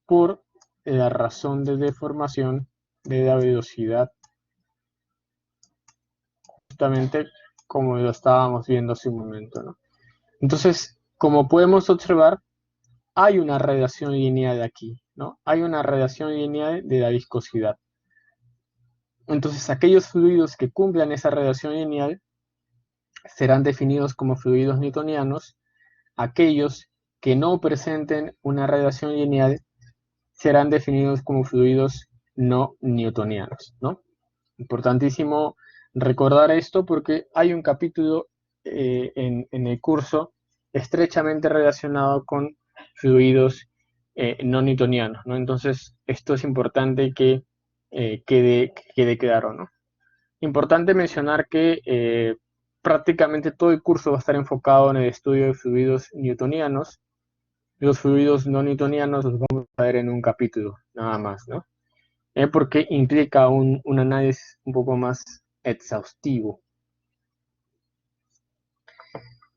por la razón de deformación de la velocidad, justamente como lo estábamos viendo hace un momento, ¿no? Entonces, como podemos observar, hay una relación lineal aquí, ¿no? Hay una relación lineal de la viscosidad. Entonces, aquellos fluidos que cumplan esa relación lineal serán definidos como fluidos newtonianos. Aquellos que no presenten una relación lineal serán definidos como fluidos no newtonianos, ¿no? Importantísimo recordar esto porque hay un capítulo en el curso estrechamente relacionado con fluidos no newtonianos, ¿no? Entonces, esto es importante que quede claro, ¿no? Importante mencionar que prácticamente todo el curso va a estar enfocado en el estudio de fluidos newtonianos. Los fluidos no newtonianos los vamos a ver en un capítulo, nada más, ¿no? Porque implica un análisis un poco más exhaustivo.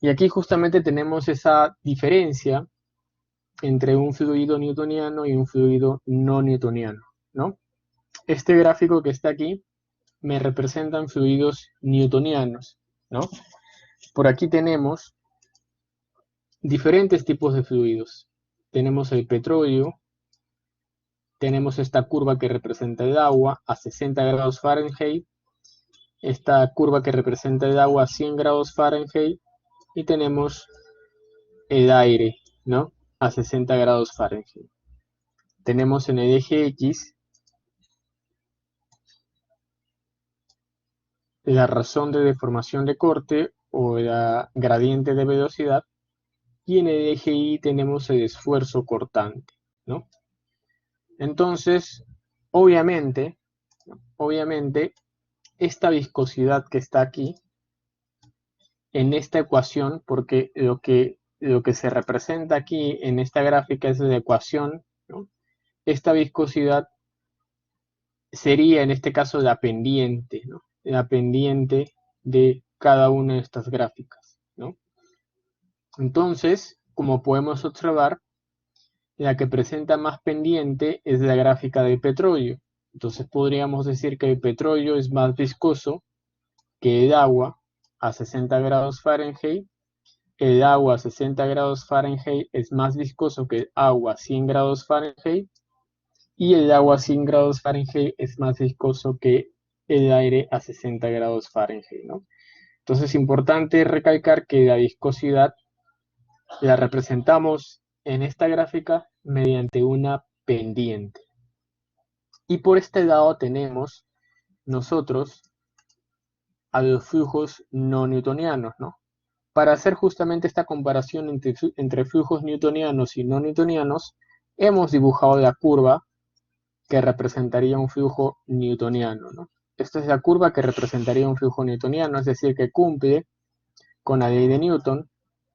Y aquí justamente tenemos esa diferencia entre un fluido newtoniano y un fluido no newtoniano, ¿no? Este gráfico que está aquí me representan fluidos newtonianos, ¿no? Por aquí tenemos diferentes tipos de fluidos. Tenemos el petróleo, tenemos esta curva que representa el agua a 60 grados Fahrenheit, esta curva que representa el agua a 100 grados Fahrenheit, y tenemos el aire, ¿no? A 60 grados Fahrenheit. Tenemos en el eje X la razón de deformación de corte o la gradiente de velocidad, y en el eje Y tenemos el esfuerzo cortante, ¿no? Entonces, obviamente, esta viscosidad que está aquí, en esta ecuación, porque lo que se representa aquí en esta gráfica es la ecuación, ¿no? Esta viscosidad sería en este caso la pendiente, ¿no? La pendiente de cada una de estas gráficas, ¿no? Entonces, como podemos observar, la que presenta más pendiente es la gráfica del petróleo. Entonces podríamos decir que el petróleo es más viscoso que el agua a 60 grados Fahrenheit. El agua a 60 grados Fahrenheit es más viscoso que el agua a 100 grados Fahrenheit. Y el agua a 100 grados Fahrenheit es más viscoso que el aire a 60 grados Fahrenheit, ¿no? Entonces es importante recalcar que la viscosidad la representamos en esta gráfica mediante una pendiente. Y por este lado tenemos nosotros a los flujos no newtonianos, ¿no? Para hacer justamente esta comparación entre flujos newtonianos y no newtonianos, hemos dibujado la curva que representaría un flujo newtoniano, ¿no? Esta es la curva que representaría un flujo newtoniano, es decir, que cumple con la ley de Newton,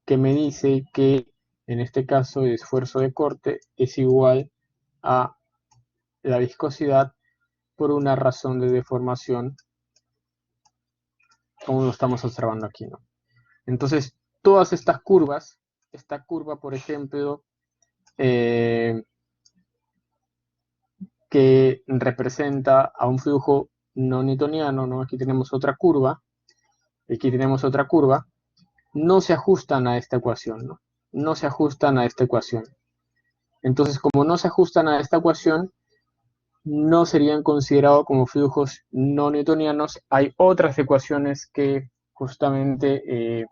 que me dice que en este caso el esfuerzo de corte es igual a la viscosidad por una razón de deformación, como lo estamos observando aquí, ¿no? Entonces, todas estas curvas, esta curva, por ejemplo, que representa a un flujo no newtoniano, ¿no? Aquí tenemos otra curva, no se ajustan a esta ecuación, ¿no? No se ajustan a esta ecuación. Entonces, como no se ajustan a esta ecuación, no serían considerados como flujos no newtonianos. Hay otras ecuaciones que justamente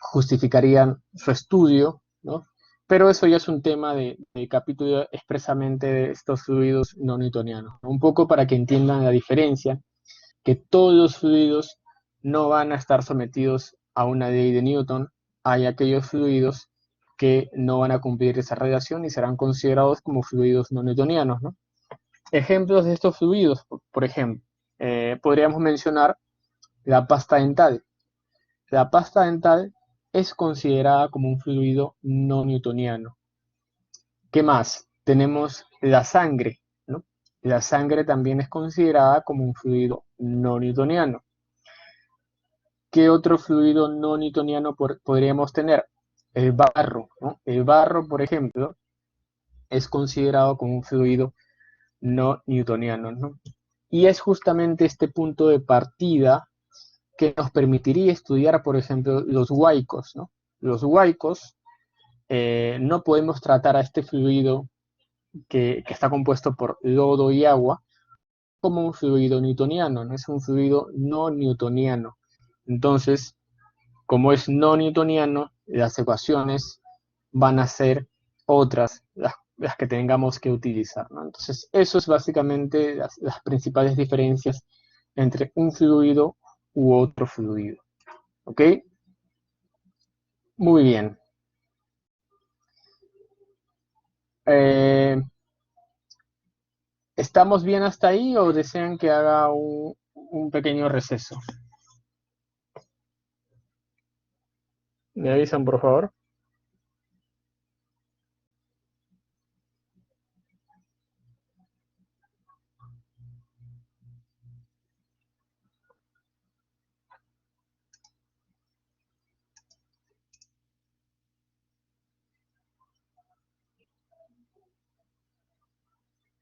justificarían su estudio, ¿no? Pero eso ya es un tema de capítulo expresamente de estos fluidos no newtonianos, ¿no? Un poco para que entiendan la diferencia, que todos los fluidos no van a estar sometidos a una ley de Newton. Hay aquellos fluidos que no van a cumplir esa relación y serán considerados como fluidos no newtonianos, ¿no? Ejemplos de estos fluidos, por ejemplo, podríamos mencionar la pasta dental. La pasta dental es considerada como un fluido no newtoniano. ¿Qué más? Tenemos la sangre, ¿no? La sangre también es considerada como un fluido no newtoniano. ¿Qué otro fluido no newtoniano podríamos tener? El barro, ¿no? El barro, por ejemplo, es considerado como un fluido no newtoniano, ¿no? Y es justamente este punto de partida que nos permitiría estudiar, por ejemplo, los huaicos, ¿no? Los huaicos, no podemos tratar a este fluido que está compuesto por lodo y agua como un fluido newtoniano, no es un fluido no newtoniano. Entonces, como es no newtoniano, las ecuaciones van a ser otras, las que tengamos que utilizar, ¿no? Entonces, eso es básicamente las principales diferencias entre un fluido u otro fluido. ¿Ok? Muy bien. ¿Estamos bien hasta ahí o desean que haga un pequeño receso? ¿Me avisan, por favor?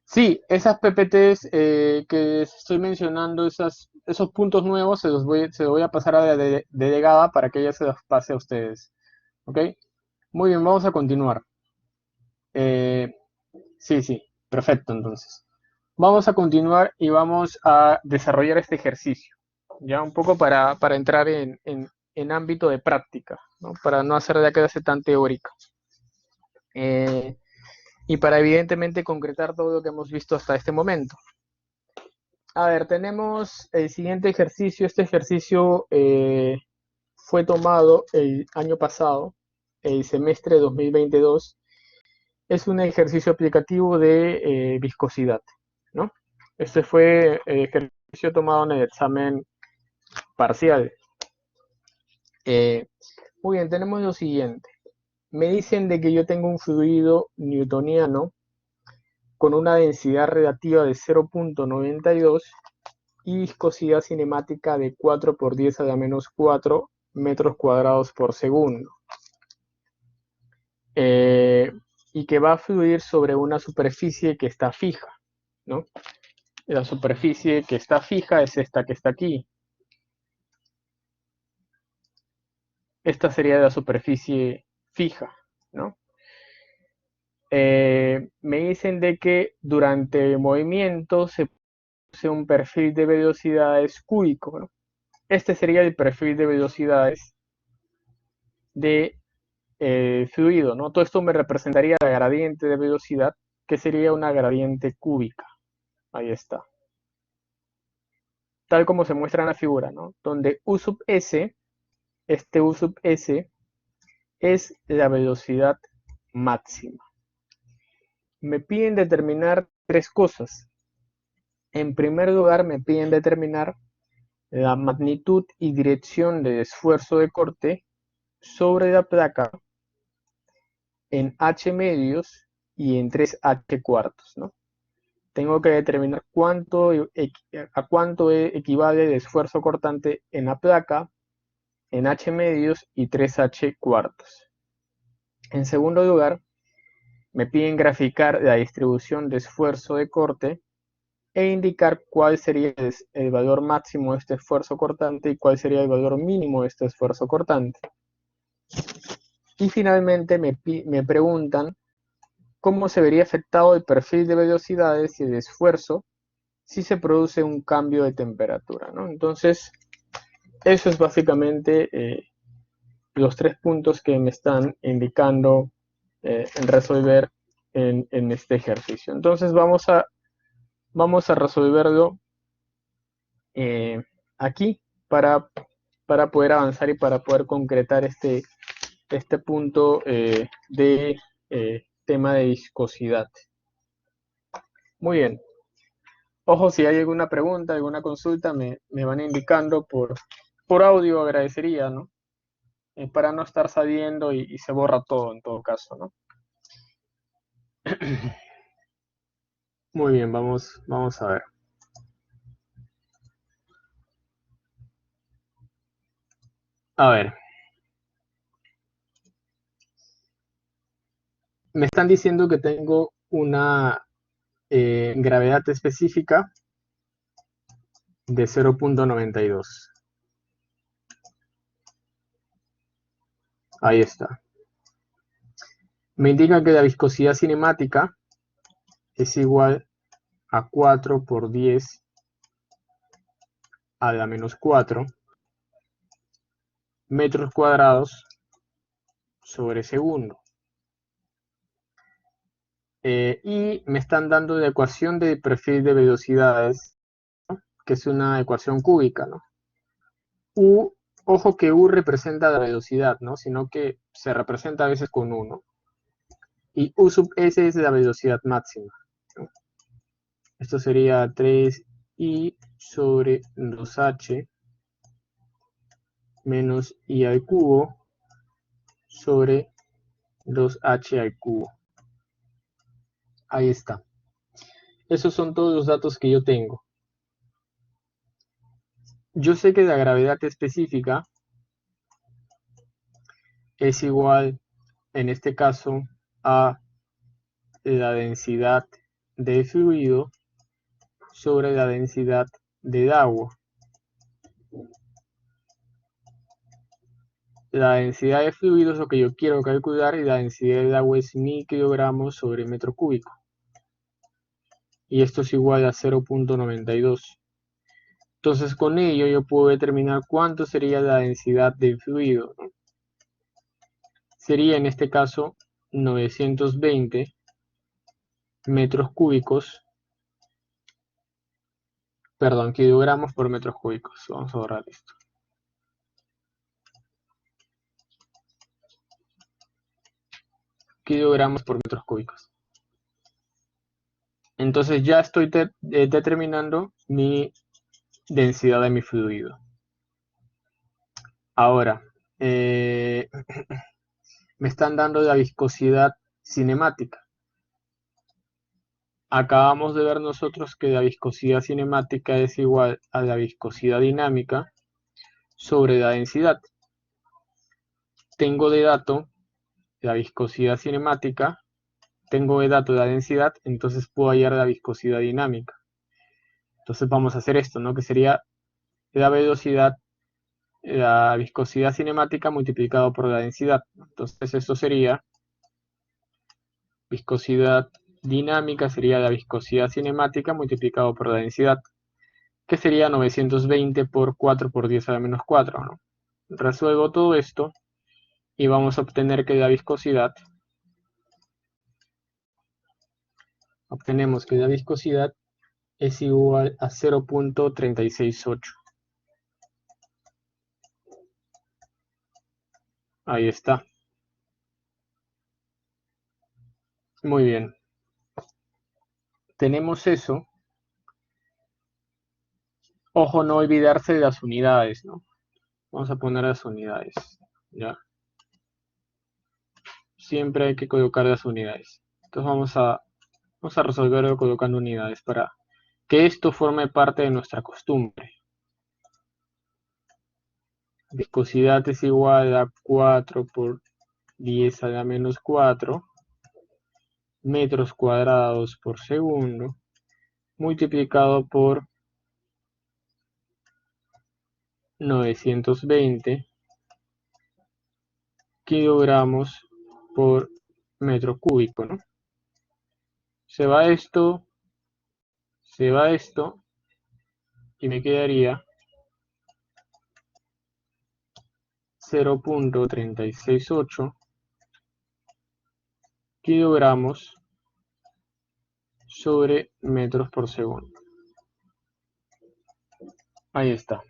Sí, esas PPTs que estoy mencionando, esos puntos nuevos, se los voy a pasar a la delegada para que ella se los pase a ustedes. ¿Ok? Muy bien, vamos a continuar. Sí, perfecto, entonces. Vamos a continuar y vamos a desarrollar este ejercicio, ya un poco para entrar en ámbito de práctica. ¿no? Para no hacer la clase tan teórica. Y para evidentemente concretar todo lo que hemos visto hasta este momento. A ver, tenemos el siguiente ejercicio. Este ejercicio fue tomado el año pasado, el semestre 2022. Es un ejercicio aplicativo de viscosidad, ¿no? Este fue el ejercicio tomado en el examen parcial. Muy bien, tenemos lo siguiente. Me dicen de que yo tengo un fluido newtoniano con una densidad relativa de 0.92 y viscosidad cinemática de 4 por 10 a la menos 4 metros cuadrados por segundo. Y que va a fluir sobre una superficie que está fija, ¿no? La superficie que está fija es esta que está aquí. Esta sería la superficie fija, ¿no? Me dicen de que durante el movimiento se produce un perfil de velocidades cúbico, ¿no? Este sería el perfil de velocidades de fluido, ¿no? Todo esto me representaría la gradiente de velocidad, que sería una gradiente cúbica. Ahí está. Tal como se muestra en la figura, ¿no? Donde U sub S, este U sub S, es la velocidad máxima. Me piden determinar tres cosas. En primer lugar, me piden determinar la magnitud y dirección del esfuerzo de corte sobre la placa en H medios y en 3H cuartos, ¿no? Tengo que determinar a cuánto equivale el esfuerzo cortante en la placa, en H medios y 3H cuartos. En segundo lugar, me piden graficar la distribución de esfuerzo de corte e indicar cuál sería el valor máximo de este esfuerzo cortante y cuál sería el valor mínimo de este esfuerzo cortante. Y finalmente me preguntan cómo se vería afectado el perfil de velocidades y el esfuerzo si se produce un cambio de temperatura, ¿no? Entonces, eso es básicamente los tres puntos que me están indicando en resolver en este ejercicio. Entonces, vamos a resolverlo aquí para poder avanzar y para poder concretar este punto de tema de viscosidad. Muy bien. Ojo, si hay alguna pregunta, alguna consulta, me van indicando por audio, agradecería, ¿no? Para no estar saliendo y se borra todo en todo caso, ¿no? Muy bien, vamos a ver. A ver. Me están diciendo que tengo una gravedad específica de 0.92. Ahí está. Me indica que la viscosidad cinemática es igual a 4 por 10 a la menos 4 metros cuadrados sobre segundo. Y me están dando la ecuación de perfil de velocidades, ¿no? Que es una ecuación cúbica, ¿no? U, ojo que U representa la velocidad, ¿no? Sino que se representa a veces con 1. Y U sub S es la velocidad máxima, ¿no? Esto sería 3I sobre 2H menos I al cubo sobre 2H al cubo. Ahí está. Esos son todos los datos que yo tengo. Yo sé que la gravedad específica es igual, en este caso, a la densidad del fluido sobre la densidad del agua. La densidad de fluido es lo que yo quiero calcular y la densidad del agua es 1000 kilogramos sobre metro cúbico. Y esto es igual a 0.92. Entonces con ello yo puedo determinar cuánto sería la densidad del fluido, ¿no? sería en este caso 920 metros cúbicos, perdón, kilogramos por metros cúbicos. Vamos a borrar esto. Kilogramos por metros cúbicos. Entonces ya estoy determinando mi densidad de mi fluido. Ahora, me están dando la viscosidad cinemática. Acabamos de ver nosotros que la viscosidad cinemática es igual a la viscosidad dinámica sobre la densidad. Tengo de dato la viscosidad cinemática, tengo de dato la densidad, entonces puedo hallar la viscosidad dinámica. Entonces vamos a hacer esto, ¿no? Que sería la velocidad, la viscosidad cinemática multiplicado por la densidad. Entonces esto sería viscosidad dinámica, sería la viscosidad cinemática multiplicado por la densidad, que sería 920 por 4 por 10 a la menos 4, ¿no? Resuelvo todo esto y vamos a obtener que la viscosidad, obtenemos que la viscosidad es igual a 0.368. Ahí está. Muy bien. Tenemos eso. Ojo, no olvidarse de las unidades, ¿no? Vamos a poner las unidades, ¿ya? Siempre hay que colocar las unidades. Entonces vamos a resolverlo colocando unidades para que esto forme parte de nuestra costumbre. Viscosidad es igual a 4 por 10 a la menos 4 metros cuadrados por segundo multiplicado por 920 kilogramos por metro cúbico, ¿no? Se va esto y me quedaría 0.368 kilogramos sobre metros por segundo. Ahí está.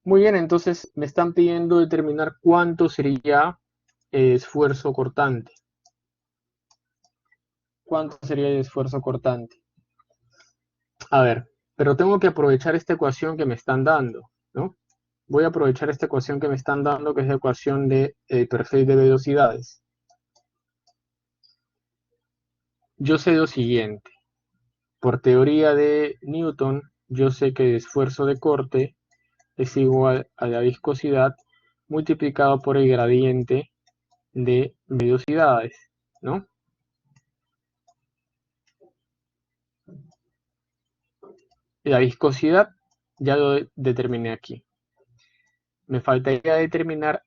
Muy bien, entonces me están pidiendo determinar cuánto sería el esfuerzo cortante. ¿Cuánto sería el esfuerzo cortante? A ver, pero tengo que aprovechar esta ecuación que me están dando, ¿no? Voy a aprovechar esta ecuación que me están dando, que es la ecuación de perfil de velocidades. Yo sé lo siguiente. Por teoría de Newton, yo sé que el esfuerzo de corte es igual a la viscosidad multiplicado por el gradiente de velocidades, ¿no? La viscosidad ya lo determiné aquí. Me faltaría determinar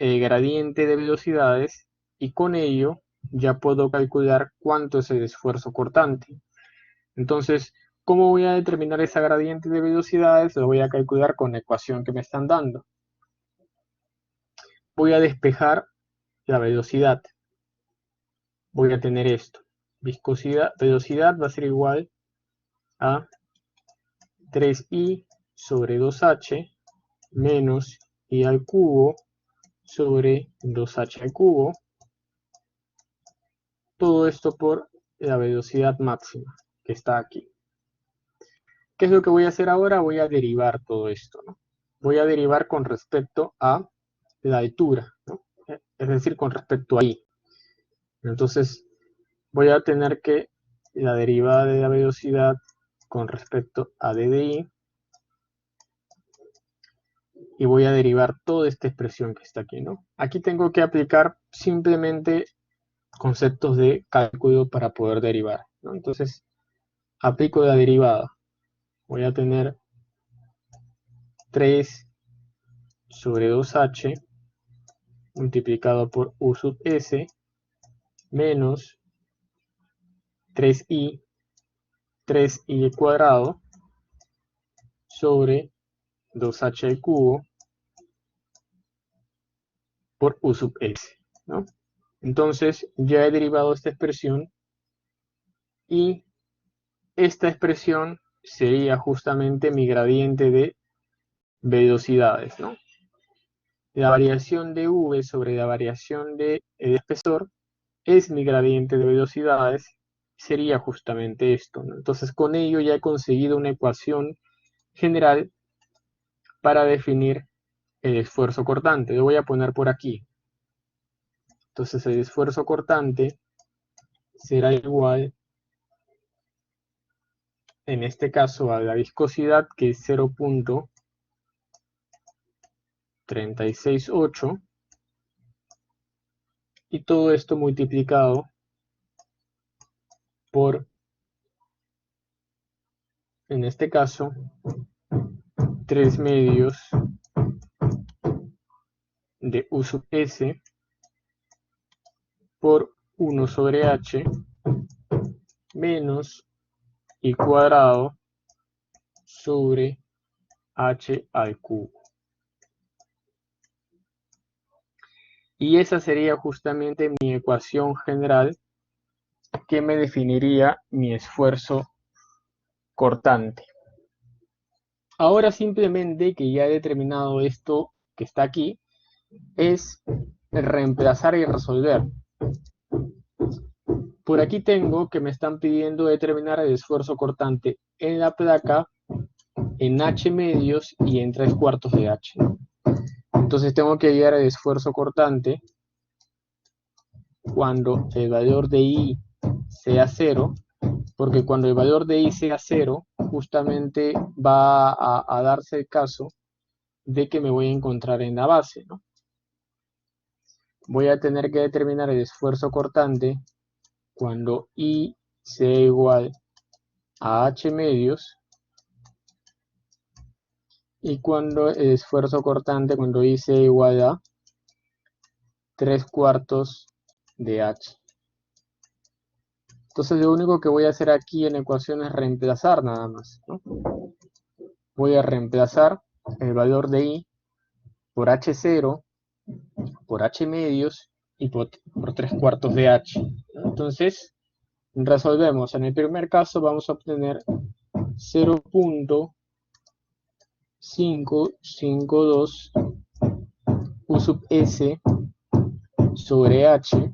el gradiente de velocidades y con ello ya puedo calcular cuánto es el esfuerzo cortante. Entonces, ¿cómo voy a determinar esa gradiente de velocidades? Lo voy a calcular con la ecuación que me están dando. Voy a despejar la velocidad. Voy a tener esto. Velocidad va a ser igual a 3i sobre 2h menos i al cubo sobre 2h al cubo. Todo esto por la velocidad máxima que está aquí. ¿Qué es lo que voy a hacer ahora? Voy a derivar todo esto, ¿no? Voy a derivar con respecto a la altura, ¿no? Es decir, con respecto a i. Entonces, voy a tener que la derivada de la velocidad con respecto a d de i, y voy a derivar toda esta expresión que está aquí, ¿no? Aquí tengo que aplicar simplemente conceptos de cálculo para poder derivar, ¿no? Entonces, aplico la derivada. Voy a tener 3 sobre 2h multiplicado por u sub s menos 3i al cuadrado sobre 2h al cubo por U sub S, ¿no? Entonces ya he derivado esta expresión y esta expresión sería justamente mi gradiente de velocidades, ¿no? La variación de V sobre la variación de espesor es mi gradiente de velocidades, sería justamente esto, ¿no? Entonces con ello ya he conseguido una ecuación general para definir el esfuerzo cortante. Lo voy a poner por aquí. Entonces el esfuerzo cortante será igual, en este caso, a la viscosidad, que es 0.368, y todo esto multiplicado por, en este caso, 3 medios de U sub S por 1 sobre H menos I cuadrado sobre H al cubo. Y esa sería justamente mi ecuación general que me definiría mi esfuerzo cortante. Ahora simplemente que ya he determinado esto que está aquí, es reemplazar y resolver. Por aquí tengo que me están pidiendo determinar el esfuerzo cortante en la placa, en H medios y en 3/4 de H. Entonces tengo que hallar el esfuerzo cortante cuando el valor de I sea 0, porque cuando el valor de I sea 0, justamente va a darse el caso de que me voy a encontrar en la base, ¿no? Voy a tener que determinar el esfuerzo cortante cuando I sea igual a H medios y cuando el esfuerzo cortante cuando I sea igual a 3/4 de H. Entonces lo único que voy a hacer aquí en la ecuación es reemplazar nada más, ¿no? Voy a reemplazar el valor de I por H0, por H medios y por 3/4 de H. Entonces resolvemos. En el primer caso vamos a obtener 0.552 U sub S sobre H.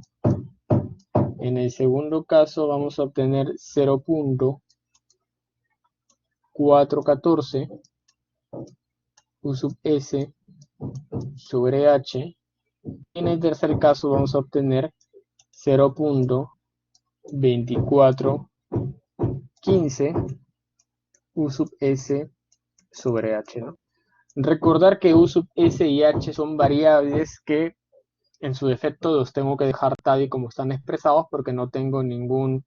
En el segundo caso vamos a obtener 0.414 U sub S sobre H. En el tercer caso vamos a obtener 0.2415 U sub S sobre H, ¿no? Recordar que U sub S y H son variables que en su defecto los tengo que dejar tal y como están expresados porque no tengo ningún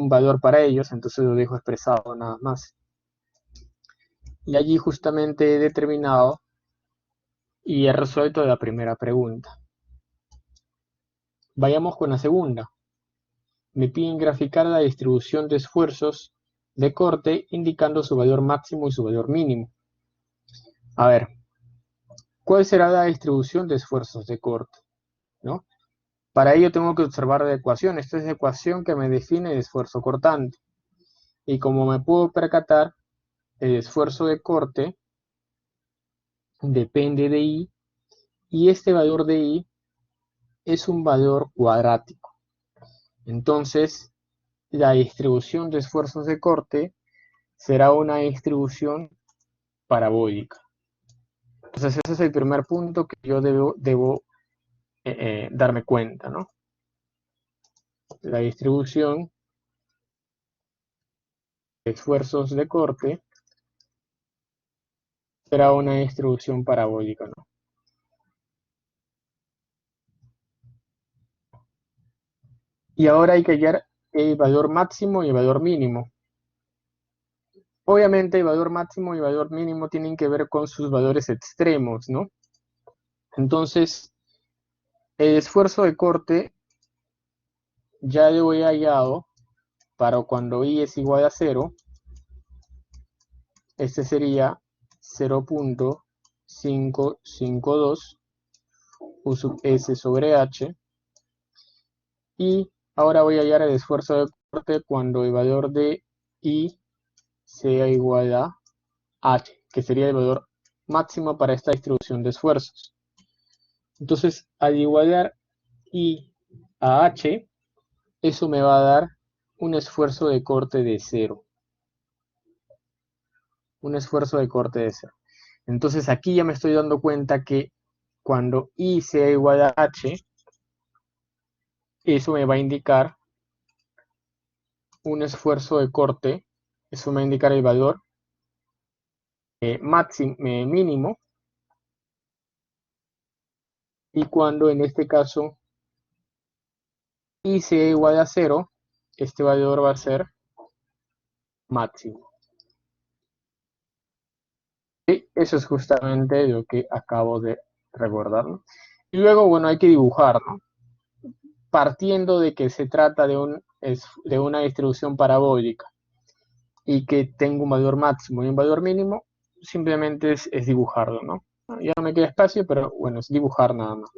valor para ellos, entonces lo dejo expresado nada más. Y allí justamente he determinado y he resuelto la primera pregunta. Vayamos con la segunda. Me piden graficar la distribución de esfuerzos de corte indicando su valor máximo y su valor mínimo. A ver, ¿cuál será la distribución de esfuerzos de corte? ¿No? Para ello tengo que observar la ecuación. Esta es la ecuación que me define el esfuerzo cortante. Y como me puedo percatar, el esfuerzo de corte depende de I, y este valor de I es un valor cuadrático. Entonces, la distribución de esfuerzos de corte será una distribución parabólica. Entonces, ese es el primer punto que yo debo darme cuenta, ¿no? La distribución de esfuerzos de corte será una distribución parabólica, ¿no? Y ahora hay que hallar el valor máximo y el valor mínimo. Obviamente el valor máximo y el valor mínimo tienen que ver con sus valores extremos, ¿no? Entonces, el esfuerzo de corte ya lo he hallado para cuando I es igual a 0. Este sería 0.552 U sub S sobre H. Y ahora voy a hallar el esfuerzo de corte cuando el valor de I sea igual a H, que sería el valor máximo para esta distribución de esfuerzos. Entonces, al igualar I a H, eso me va a dar un esfuerzo de corte de 0. Un esfuerzo de corte de 0. Entonces aquí ya me estoy dando cuenta que cuando I sea igual a H, eso me va a indicar un esfuerzo de corte, eso me va a indicar el valor mínimo, y cuando en este caso I sea igual a 0, este valor va a ser máximo. Y eso es justamente lo que acabo de recordar, ¿no? Y luego, bueno, hay que dibujar, ¿no? Partiendo de que se trata de una distribución parabólica y que tengo un valor máximo y un valor mínimo, simplemente es dibujarlo, ¿no? Ya no me queda espacio, pero bueno, es dibujar nada más.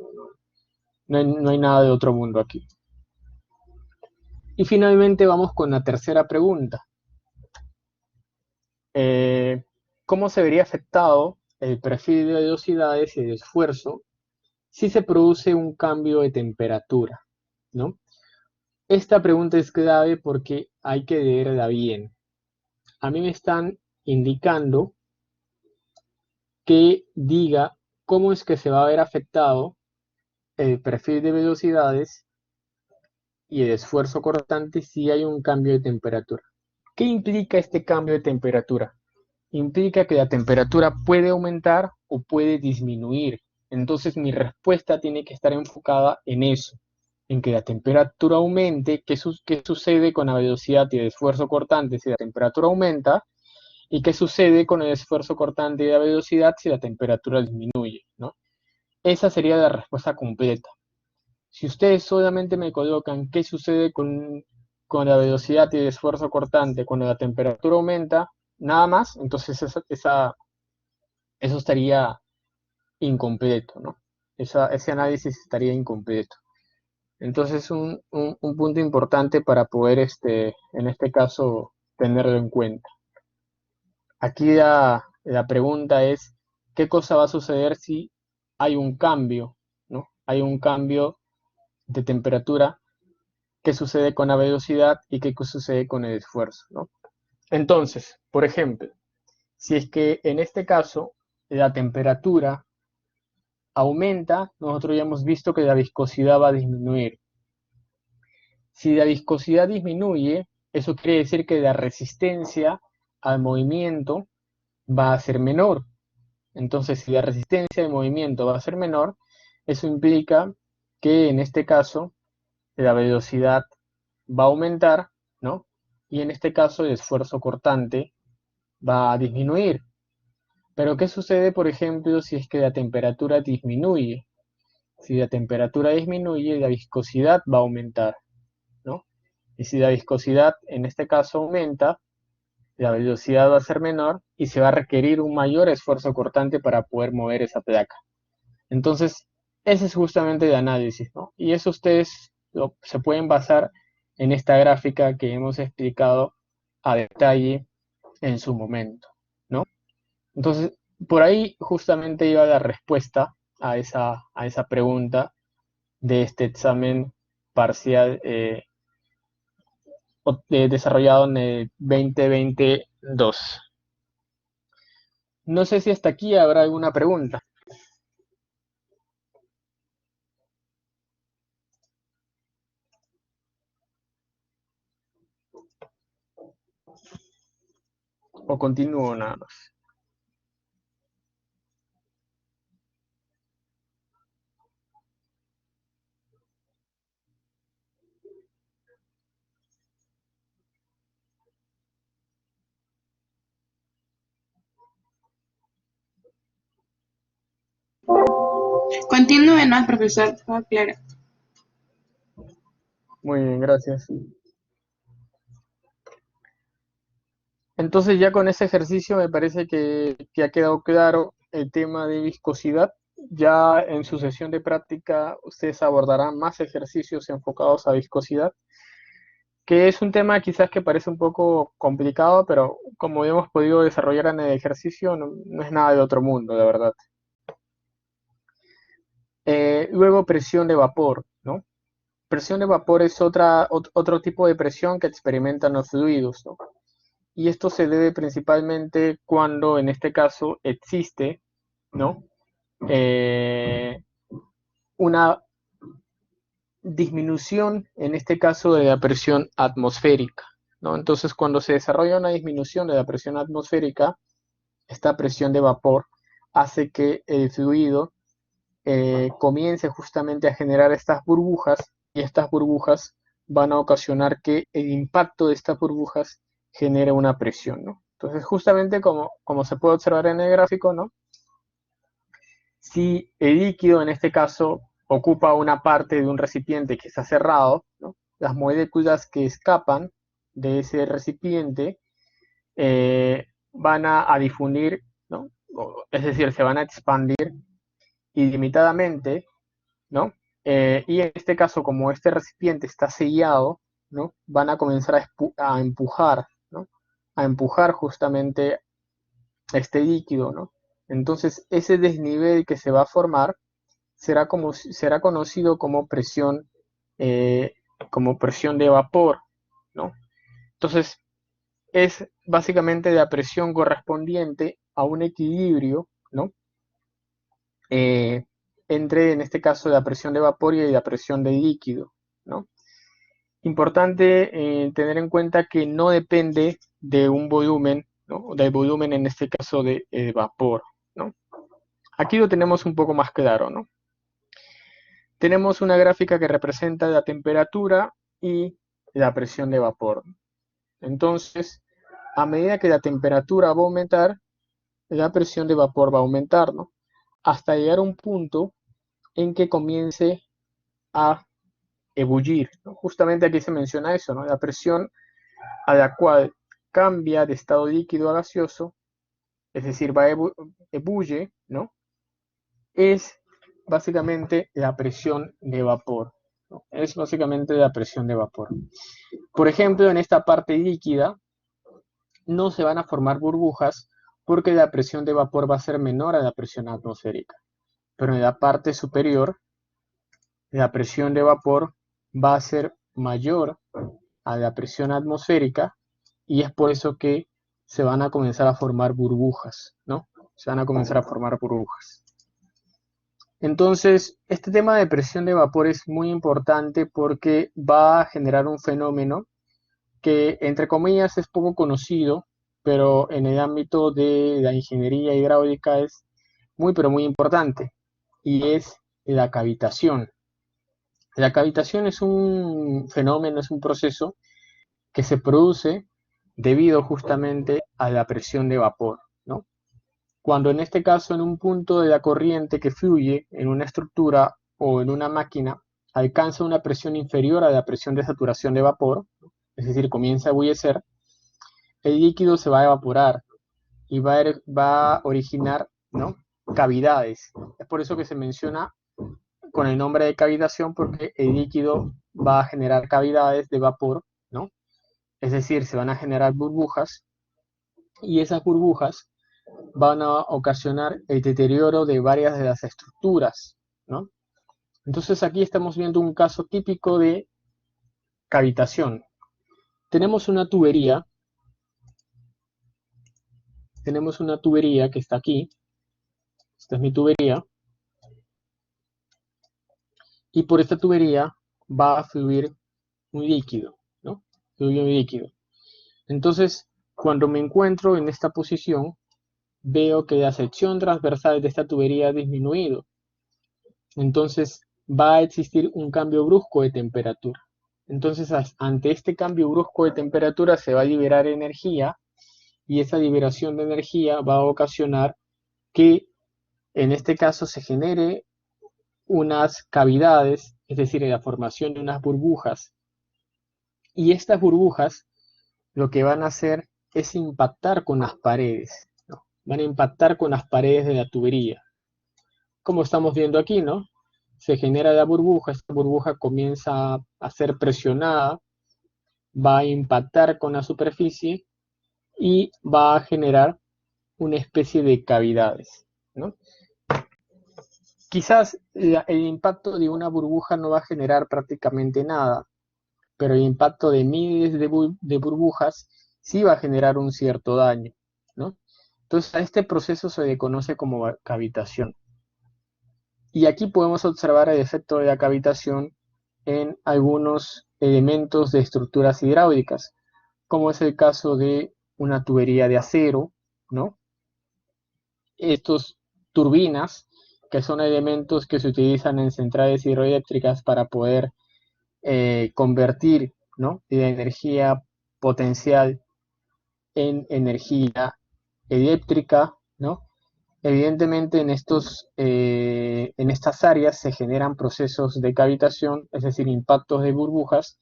No hay nada de otro mundo aquí. Y finalmente vamos con la tercera pregunta. ¿Cómo se vería afectado el perfil de velocidades y el esfuerzo si se produce un cambio de temperatura, ¿no? Esta pregunta es clave porque hay que leerla bien. A mí me están indicando que diga cómo es que se va a ver afectado el perfil de velocidades y el esfuerzo cortante si hay un cambio de temperatura. ¿Qué implica este cambio de temperatura? Implica que la temperatura puede aumentar o puede disminuir. Entonces mi respuesta tiene que estar enfocada en eso, en que la temperatura aumente. ¿Qué sucede con la velocidad y el esfuerzo cortante si la temperatura aumenta? ¿Y qué sucede con el esfuerzo cortante y la velocidad si la temperatura disminuye, ¿no? Esa sería la respuesta completa. Si ustedes solamente me colocan qué sucede con la velocidad y el esfuerzo cortante cuando la temperatura aumenta, nada más, entonces eso estaría incompleto, ¿no? Ese análisis estaría incompleto. Entonces, un punto importante para poder, en este caso, tenerlo en cuenta. Aquí la pregunta es, ¿qué cosa va a suceder si hay un cambio, ¿no? Hay un cambio de temperatura. ¿Qué sucede con la velocidad y qué sucede con el esfuerzo, ¿no? Entonces, por ejemplo, si es que en este caso la temperatura aumenta, nosotros ya hemos visto que la viscosidad va a disminuir. Si la viscosidad disminuye, eso quiere decir que la resistencia al movimiento va a ser menor. Entonces, si la resistencia al movimiento va a ser menor, eso implica que en este caso la velocidad va a aumentar, ¿no? Y en este caso el esfuerzo cortante va a disminuir. Pero ¿qué sucede, por ejemplo, si es que la temperatura disminuye? Si la temperatura disminuye, la viscosidad va a aumentar, ¿no? Y si la viscosidad en este caso aumenta, la velocidad va a ser menor y se va a requerir un mayor esfuerzo cortante para poder mover esa placa. Entonces, ese es justamente el análisis, ¿no? Y eso ustedes se pueden basar en esta gráfica que hemos explicado a detalle en su momento, ¿no? Entonces, por ahí justamente iba la respuesta a esa pregunta de este examen parcial desarrollado en el 2022. No sé si hasta aquí habrá alguna pregunta. O continúo nada más. Continúe más, profesor, todo claro. Muy bien, gracias. Entonces ya con ese ejercicio me parece que ha quedado claro el tema de viscosidad. Ya en su sesión de práctica ustedes abordarán más ejercicios enfocados a viscosidad, que es un tema quizás que parece un poco complicado, pero como hemos podido desarrollar en el ejercicio, no es nada de otro mundo, de verdad. Luego presión de vapor, ¿no? Presión de vapor es otro tipo de presión que experimentan los fluidos, ¿no? Y esto se debe principalmente cuando, en este caso, existe, ¿no? Una disminución, en este caso, de la presión atmosférica, ¿no? Entonces, cuando se desarrolla una disminución de la presión atmosférica, esta presión de vapor hace que el fluido comience justamente a generar estas burbujas, y estas burbujas van a ocasionar que el impacto de estas burbujas genere una presión, ¿no? Entonces, justamente como se puede observar en el gráfico, ¿no? Si el líquido, en este caso, ocupa una parte de un recipiente que está cerrado, ¿no? Las moléculas que escapan de ese recipiente van a difundir, ¿no? Es decir, se van a expandir ilimitadamente, ¿no? Y en este caso, como este recipiente está sellado, ¿no? Van a comenzar a empujar, ¿no? A empujar justamente este líquido, ¿no? Entonces, ese desnivel que se va a formar será conocido como presión de vapor, ¿no? Entonces, es básicamente la presión correspondiente a un equilibrio, ¿no? Entre, en este caso, la presión de vapor y la presión de líquido, ¿no? Importante tener en cuenta que no depende de un volumen, ¿no? Del volumen, en este caso, de vapor, ¿no? Aquí lo tenemos un poco más claro, ¿no? Tenemos una gráfica que representa la temperatura y la presión de vapor. Entonces, a medida que la temperatura va a aumentar, la presión de vapor va a aumentar, ¿no? Hasta llegar a un punto en que comience a ebullir, ¿no? Justamente aquí se menciona eso, ¿no? La presión a la cual cambia de estado líquido a gaseoso, es decir, ebulle, ¿no? Es básicamente la presión de vapor, ¿no? Es básicamente la presión de vapor. Por ejemplo, en esta parte líquida no se van a formar burbujas porque la presión de vapor va a ser menor a la presión atmosférica. Pero en la parte superior, la presión de vapor va a ser mayor a la presión atmosférica, y es por eso que se van a comenzar a formar burbujas, ¿no? Se van a comenzar a formar burbujas. Entonces, este tema de presión de vapor es muy importante porque va a generar un fenómeno que, entre comillas, es poco conocido, pero en el ámbito de la ingeniería hidráulica es muy, pero muy importante, y es la cavitación. La cavitación es un fenómeno, es un proceso que se produce debido justamente a la presión de vapor, ¿no? Cuando, en este caso, en un punto de la corriente que fluye en una estructura o en una máquina alcanza una presión inferior a la presión de saturación de vapor, es decir, comienza a ebullecer, el líquido se va a evaporar y va a originar, ¿no? Cavidades. Es por eso que se menciona con el nombre de cavitación, porque el líquido va a generar cavidades de vapor, ¿no? Es decir, se van a generar burbujas, y esas burbujas van a ocasionar el deterioro de varias de las estructuras, ¿no? Entonces aquí estamos viendo un caso típico de cavitación. Tenemos una tubería que está aquí. Esta es mi tubería, y por esta tubería va a fluir un líquido, ¿no? Fluye un líquido. Entonces, cuando me encuentro en esta posición, veo que la sección transversal de esta tubería ha disminuido. Entonces, va a existir un cambio brusco de temperatura. Entonces, ante este cambio brusco de temperatura se va a liberar energía, y esa liberación de energía va a ocasionar que, en este caso, se genere unas cavidades, es decir, la formación de unas burbujas. Y estas burbujas lo que van a hacer es impactar con las paredes, ¿no? Van a impactar con las paredes de la tubería. Como estamos viendo aquí, ¿no? Se genera la burbuja, esta burbuja comienza a ser presionada, va a impactar con la superficie y va a generar una especie de cavidades, ¿no? Quizás el impacto de una burbuja no va a generar prácticamente nada, pero el impacto de miles de burbujas sí va a generar un cierto daño, ¿no? Entonces, a este proceso se le conoce como cavitación. Y aquí podemos observar el efecto de la cavitación en algunos elementos de estructuras hidráulicas, como es el caso de una tubería de acero, ¿no? Estos turbinas, que son elementos que se utilizan en centrales hidroeléctricas para poder convertir, ¿no?, la energía potencial en energía eléctrica, ¿no? Evidentemente en estas áreas se generan procesos de cavitación, es decir, impactos de burbujas,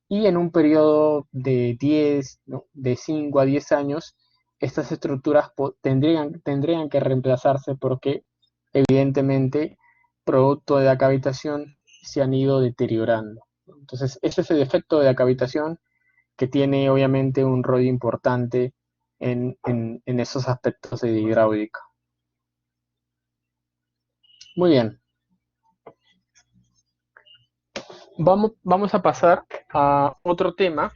y en un periodo de 10, ¿no?, de 5 a 10 años, estas estructuras tendrían que reemplazarse porque evidentemente, producto de la cavitación, se han ido deteriorando. Entonces, ese es el efecto de la cavitación, que tiene obviamente un rol importante en esos aspectos de hidráulica. Muy bien. Vamos a pasar a otro tema.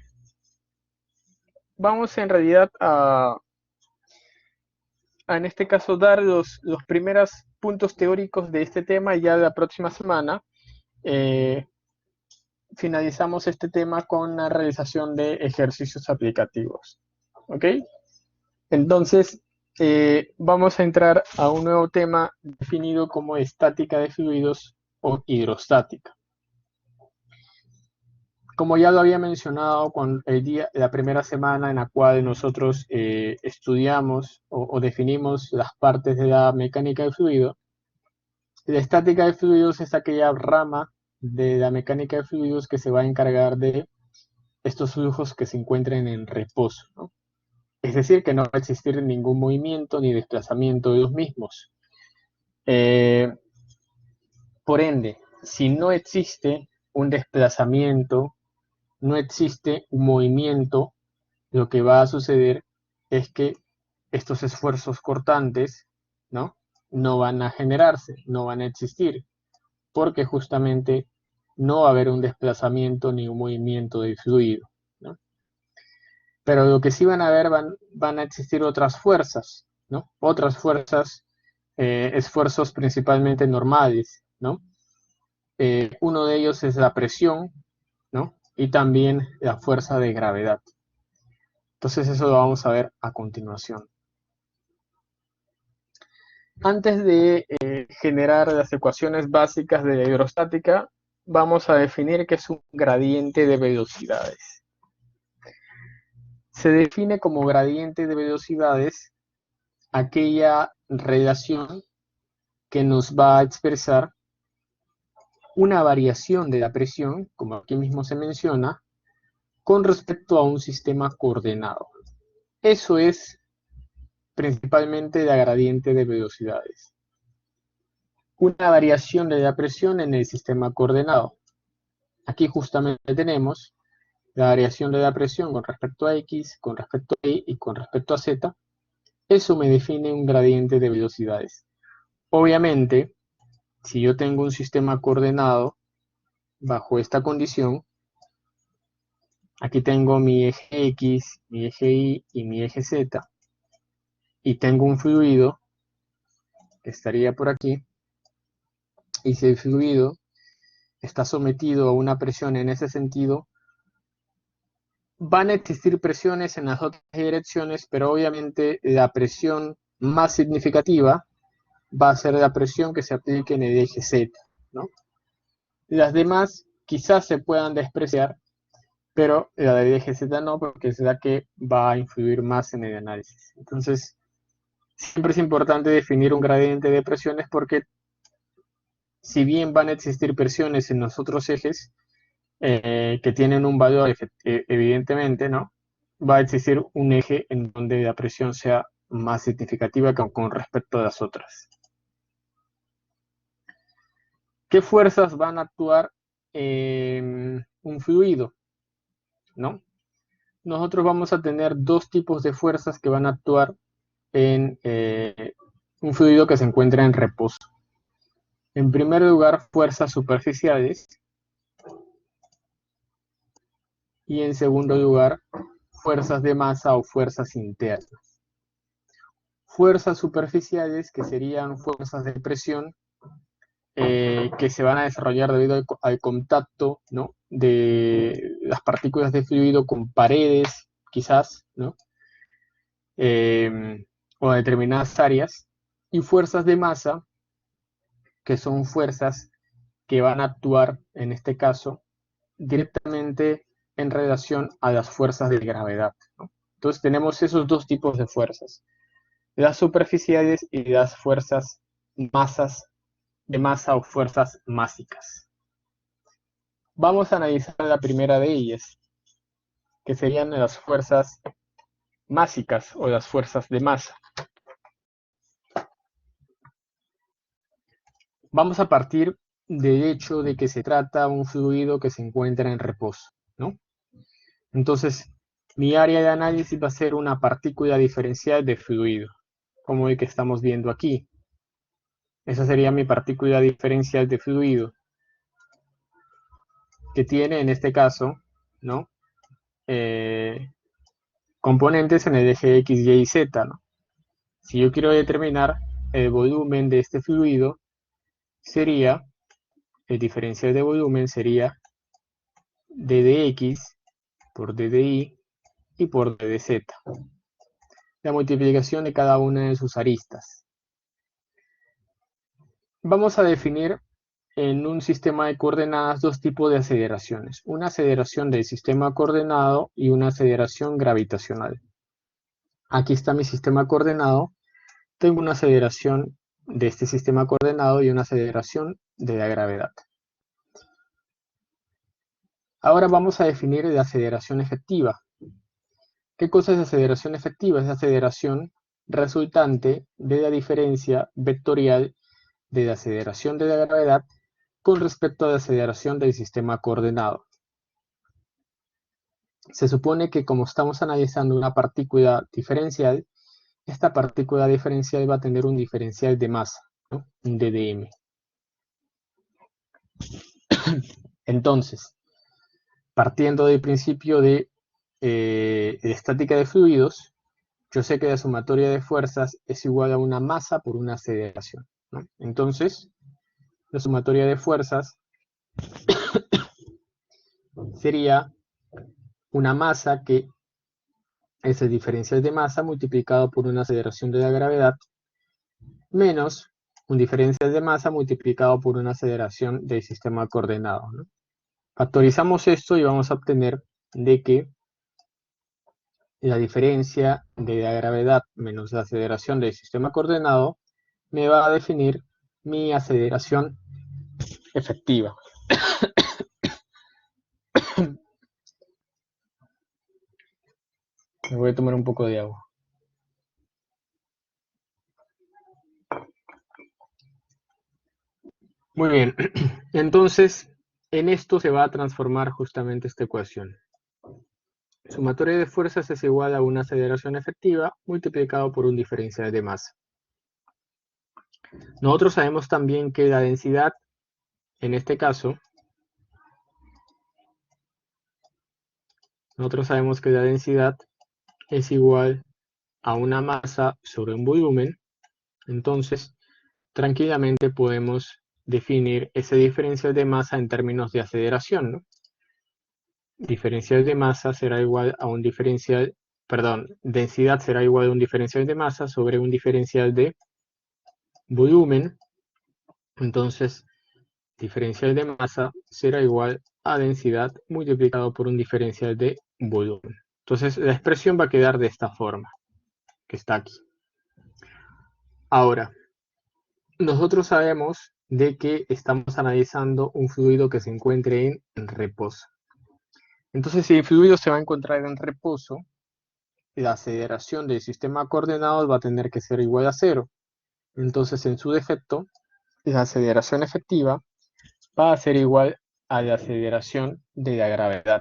Vamos en realidad en este caso, dar los primeros puntos teóricos de este tema. Y ya la próxima semana finalizamos este tema con la realización de ejercicios aplicativos. ¿Ok? Entonces, vamos a entrar a un nuevo tema definido como estática de fluidos o hidrostática. Como ya lo había mencionado con la primera semana en la cual nosotros estudiamos o definimos las partes de la mecánica de fluido, la estática de fluidos es aquella rama de la mecánica de fluidos que se va a encargar de estos flujos que se encuentren en reposo, ¿no? Es decir, que no va a existir ningún movimiento ni desplazamiento de los mismos. Por ende, si no existe un desplazamiento, no existe un movimiento, lo que va a suceder es que estos esfuerzos cortantes, ¿no?, no van a generarse, no van a existir, porque justamente no va a haber un desplazamiento ni un movimiento del fluido, ¿no? Pero lo que sí van a haber van a existir otras fuerzas, ¿no? Otras fuerzas, esfuerzos principalmente normales, ¿no? Uno de ellos es la presión, ¿no? Y también la fuerza de gravedad. Entonces eso lo vamos a ver a continuación. Antes de generar las ecuaciones básicas de la hidrostática, vamos a definir qué es un gradiente de velocidades. Se define como gradiente de velocidades aquella relación que nos va a expresar una variación de la presión, como aquí mismo se menciona, con respecto a un sistema coordenado. Eso es principalmente la gradiente de velocidades. Una variación de la presión en el sistema coordenado. Aquí justamente tenemos la variación de la presión con respecto a X, con respecto a Y y con respecto a Z. Eso me define un gradiente de velocidades. Obviamente, si yo tengo un sistema coordenado bajo esta condición, aquí tengo mi eje X, mi eje Y y mi eje Z, y tengo un fluido que estaría por aquí, y si el fluido está sometido a una presión en ese sentido, van a existir presiones en las otras direcciones, pero obviamente la presión más significativa va a ser la presión que se aplique en el eje Z, ¿no? Las demás quizás se puedan despreciar, pero la del eje Z no, porque es la que va a influir más en el análisis. Entonces, siempre es importante definir un gradiente de presiones porque si bien van a existir presiones en los otros ejes que tienen un valor evidentemente, ¿no?, va a existir un eje en donde la presión sea más significativa con respecto a las otras. ¿Qué fuerzas van a actuar en un fluido? ¿No? Nosotros vamos a tener dos tipos de fuerzas que van a actuar en un fluido que se encuentra en reposo. En primer lugar, fuerzas superficiales y en segundo lugar, fuerzas de masa o fuerzas internas. Fuerzas superficiales, que serían fuerzas de presión, que se van a desarrollar debido al contacto, ¿no?, de las partículas de fluido con paredes, quizás, ¿no?, o determinadas áreas, y fuerzas de masa, que son fuerzas que van a actuar, en este caso, directamente en relación a las fuerzas de gravedad, ¿no? Entonces tenemos esos dos tipos de fuerzas, las superficiales y las fuerzas masas de masa o fuerzas másicas. Vamos a analizar la primera de ellas, que serían las fuerzas másicas o las fuerzas de masa. Vamos a partir del hecho de que se trata de un fluido que se encuentra en reposo, ¿no? Entonces, mi área de análisis va a ser una partícula diferencial de fluido, como el que estamos viendo aquí. Esa sería mi partícula diferencial de fluido, que tiene en este caso, ¿no?, componentes en el eje X, Y y Z, ¿no? Si yo quiero determinar el volumen de este fluido, sería, el diferencial de volumen sería d de X por d de Y y por d de Z. La multiplicación de cada una de sus aristas. Vamos a definir en un sistema de coordenadas dos tipos de aceleraciones. Una aceleración del sistema coordenado y una aceleración gravitacional. Aquí está mi sistema coordenado. Tengo una aceleración de este sistema coordenado y una aceleración de la gravedad. Ahora vamos a definir la aceleración efectiva. ¿Qué cosa es la aceleración efectiva? Es la aceleración resultante de la diferencia vectorial de la aceleración de la gravedad con respecto a la aceleración del sistema coordenado. Se supone que como estamos analizando una partícula diferencial, esta partícula diferencial va a tener un diferencial de masa, ¿no?, un ddm. Entonces, partiendo del principio de estática de fluidos, yo sé que la sumatoria de fuerzas es igual a una masa por una aceleración, ¿no? Entonces, la sumatoria de fuerzas sería una masa que es el diferencial de masa multiplicado por una aceleración de la gravedad menos un diferencial de masa multiplicado por una aceleración del sistema coordenado, ¿no? Factorizamos esto y vamos a obtener de que la diferencia de la gravedad menos la aceleración del sistema coordenado me va a definir mi aceleración efectiva. Me voy a tomar un poco de agua. Muy bien, entonces en esto se va a transformar justamente esta ecuación. Sumatoria de fuerzas es igual a una aceleración efectiva multiplicado por un diferencial de masa. Nosotros sabemos también que la densidad, en este caso, es igual a una masa sobre un volumen. Entonces, tranquilamente podemos definir ese diferencial de masa en términos de aceleración, ¿no? Diferencial de masa será igual a un diferencial, densidad será igual a un diferencial de masa sobre un diferencial de volumen. Entonces, diferencial de masa será igual a densidad multiplicado por un diferencial de volumen. Entonces, la expresión va a quedar de esta forma, que está aquí. Ahora, nosotros sabemos de que estamos analizando un fluido que se encuentre en reposo. Entonces, si el fluido se va a encontrar en reposo, la aceleración del sistema de coordenadas va a tener que ser igual a 0. Entonces, en su defecto, la aceleración efectiva va a ser igual a la aceleración de la gravedad.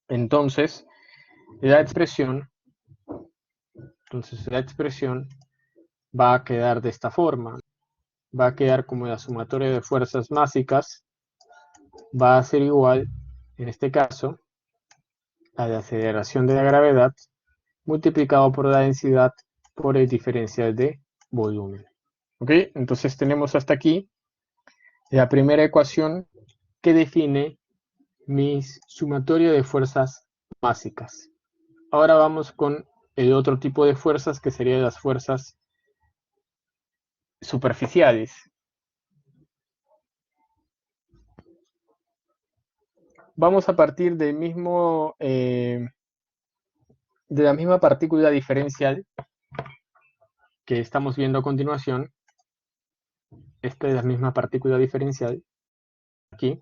Entonces, la expresión va a quedar de esta forma. Va a quedar como la sumatoria de fuerzas básicas va a ser igual, en este caso, a la aceleración de la gravedad multiplicado por la densidad por el diferencial de volumen. ¿Ok? Entonces tenemos hasta aquí la primera ecuación que define mi sumatoria de fuerzas básicas. Ahora vamos con el otro tipo de fuerzas, que serían las fuerzas superficiales. Vamos a partir del mismo, de la misma partícula diferencial que estamos viendo a continuación. Esta es la misma partícula diferencial aquí.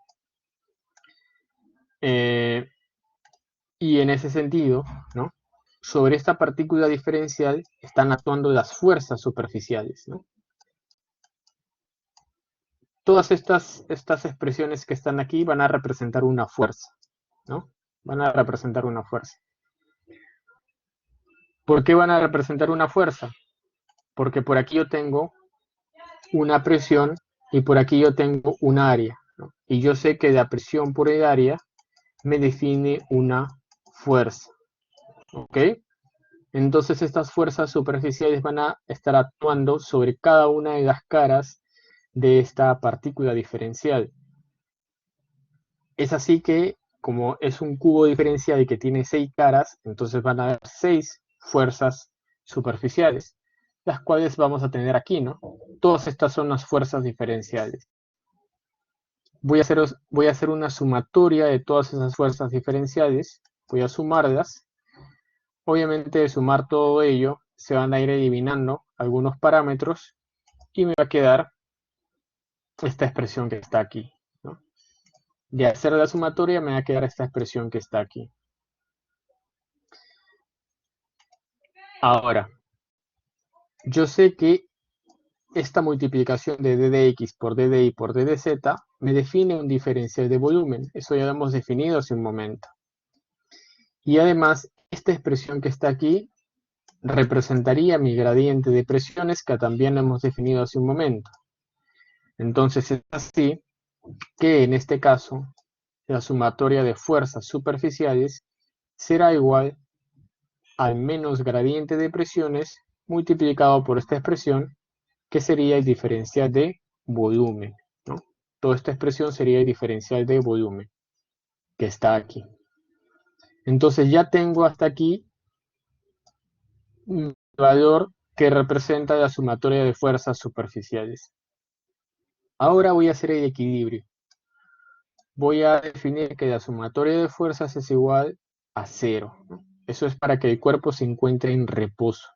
Y en ese sentido, ¿no?, sobre esta partícula diferencial están actuando las fuerzas superficiales, ¿no? Todas estas expresiones que están aquí van a representar una fuerza, ¿no? Van a representar una fuerza. ¿Por qué van a representar una fuerza? Porque por aquí yo tengo una presión y por aquí yo tengo un área, ¿no? Y yo sé que la presión por el área me define una fuerza, ¿ok? Entonces estas fuerzas superficiales van a estar actuando sobre cada una de las caras de esta partícula diferencial. Es así que, como es un cubo diferencial y que tiene 6 caras, entonces van a haber 6 fuerzas superficiales, las cuales vamos a tener aquí, ¿no? Todas estas son las fuerzas diferenciales. Voy a hacer una sumatoria de todas esas fuerzas diferenciales, voy a sumarlas. Obviamente, de sumar todo ello, se van a ir eliminando algunos parámetros y me va a quedar esta expresión que está aquí, ¿no? De hacer la sumatoria me va a quedar esta expresión que está aquí. Ahora, yo sé que esta multiplicación de d de x por d de y por d de z me define un diferencial de volumen. Eso ya lo hemos definido hace un momento. Y además, esta expresión que está aquí representaría mi gradiente de presiones, que también hemos definido hace un momento. Entonces es así que en este caso la sumatoria de fuerzas superficiales será igual al menos gradiente de presiones multiplicado por esta expresión, que sería el diferencial de volumen, ¿no? Toda esta expresión sería el diferencial de volumen que está aquí. Entonces ya tengo hasta aquí un valor que representa la sumatoria de fuerzas superficiales. Ahora voy a hacer el equilibrio. Voy a definir que la sumatoria de fuerzas es igual a 0, ¿no? Eso es para que el cuerpo se encuentre en reposo.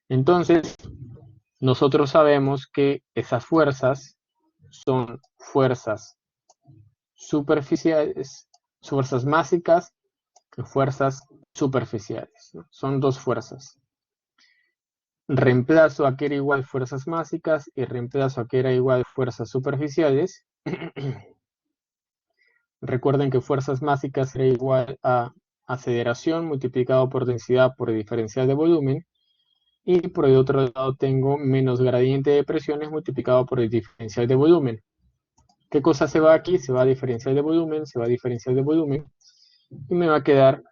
Entonces, nosotros sabemos que esas fuerzas son fuerzas superficiales, fuerzas básicas y fuerzas superficiales, ¿no? Son dos fuerzas. Reemplazo a que era igual fuerzas básicas y reemplazo a que era igual fuerzas superficiales. Recuerden que fuerzas básicas era igual a aceleración multiplicado por densidad por el diferencial de volumen. Y por el otro lado tengo menos gradiente de presiones multiplicado por el diferencial de volumen. ¿Qué cosa se va aquí? Se va a diferencial de volumen, se va a diferencial de volumen. Y me va a quedar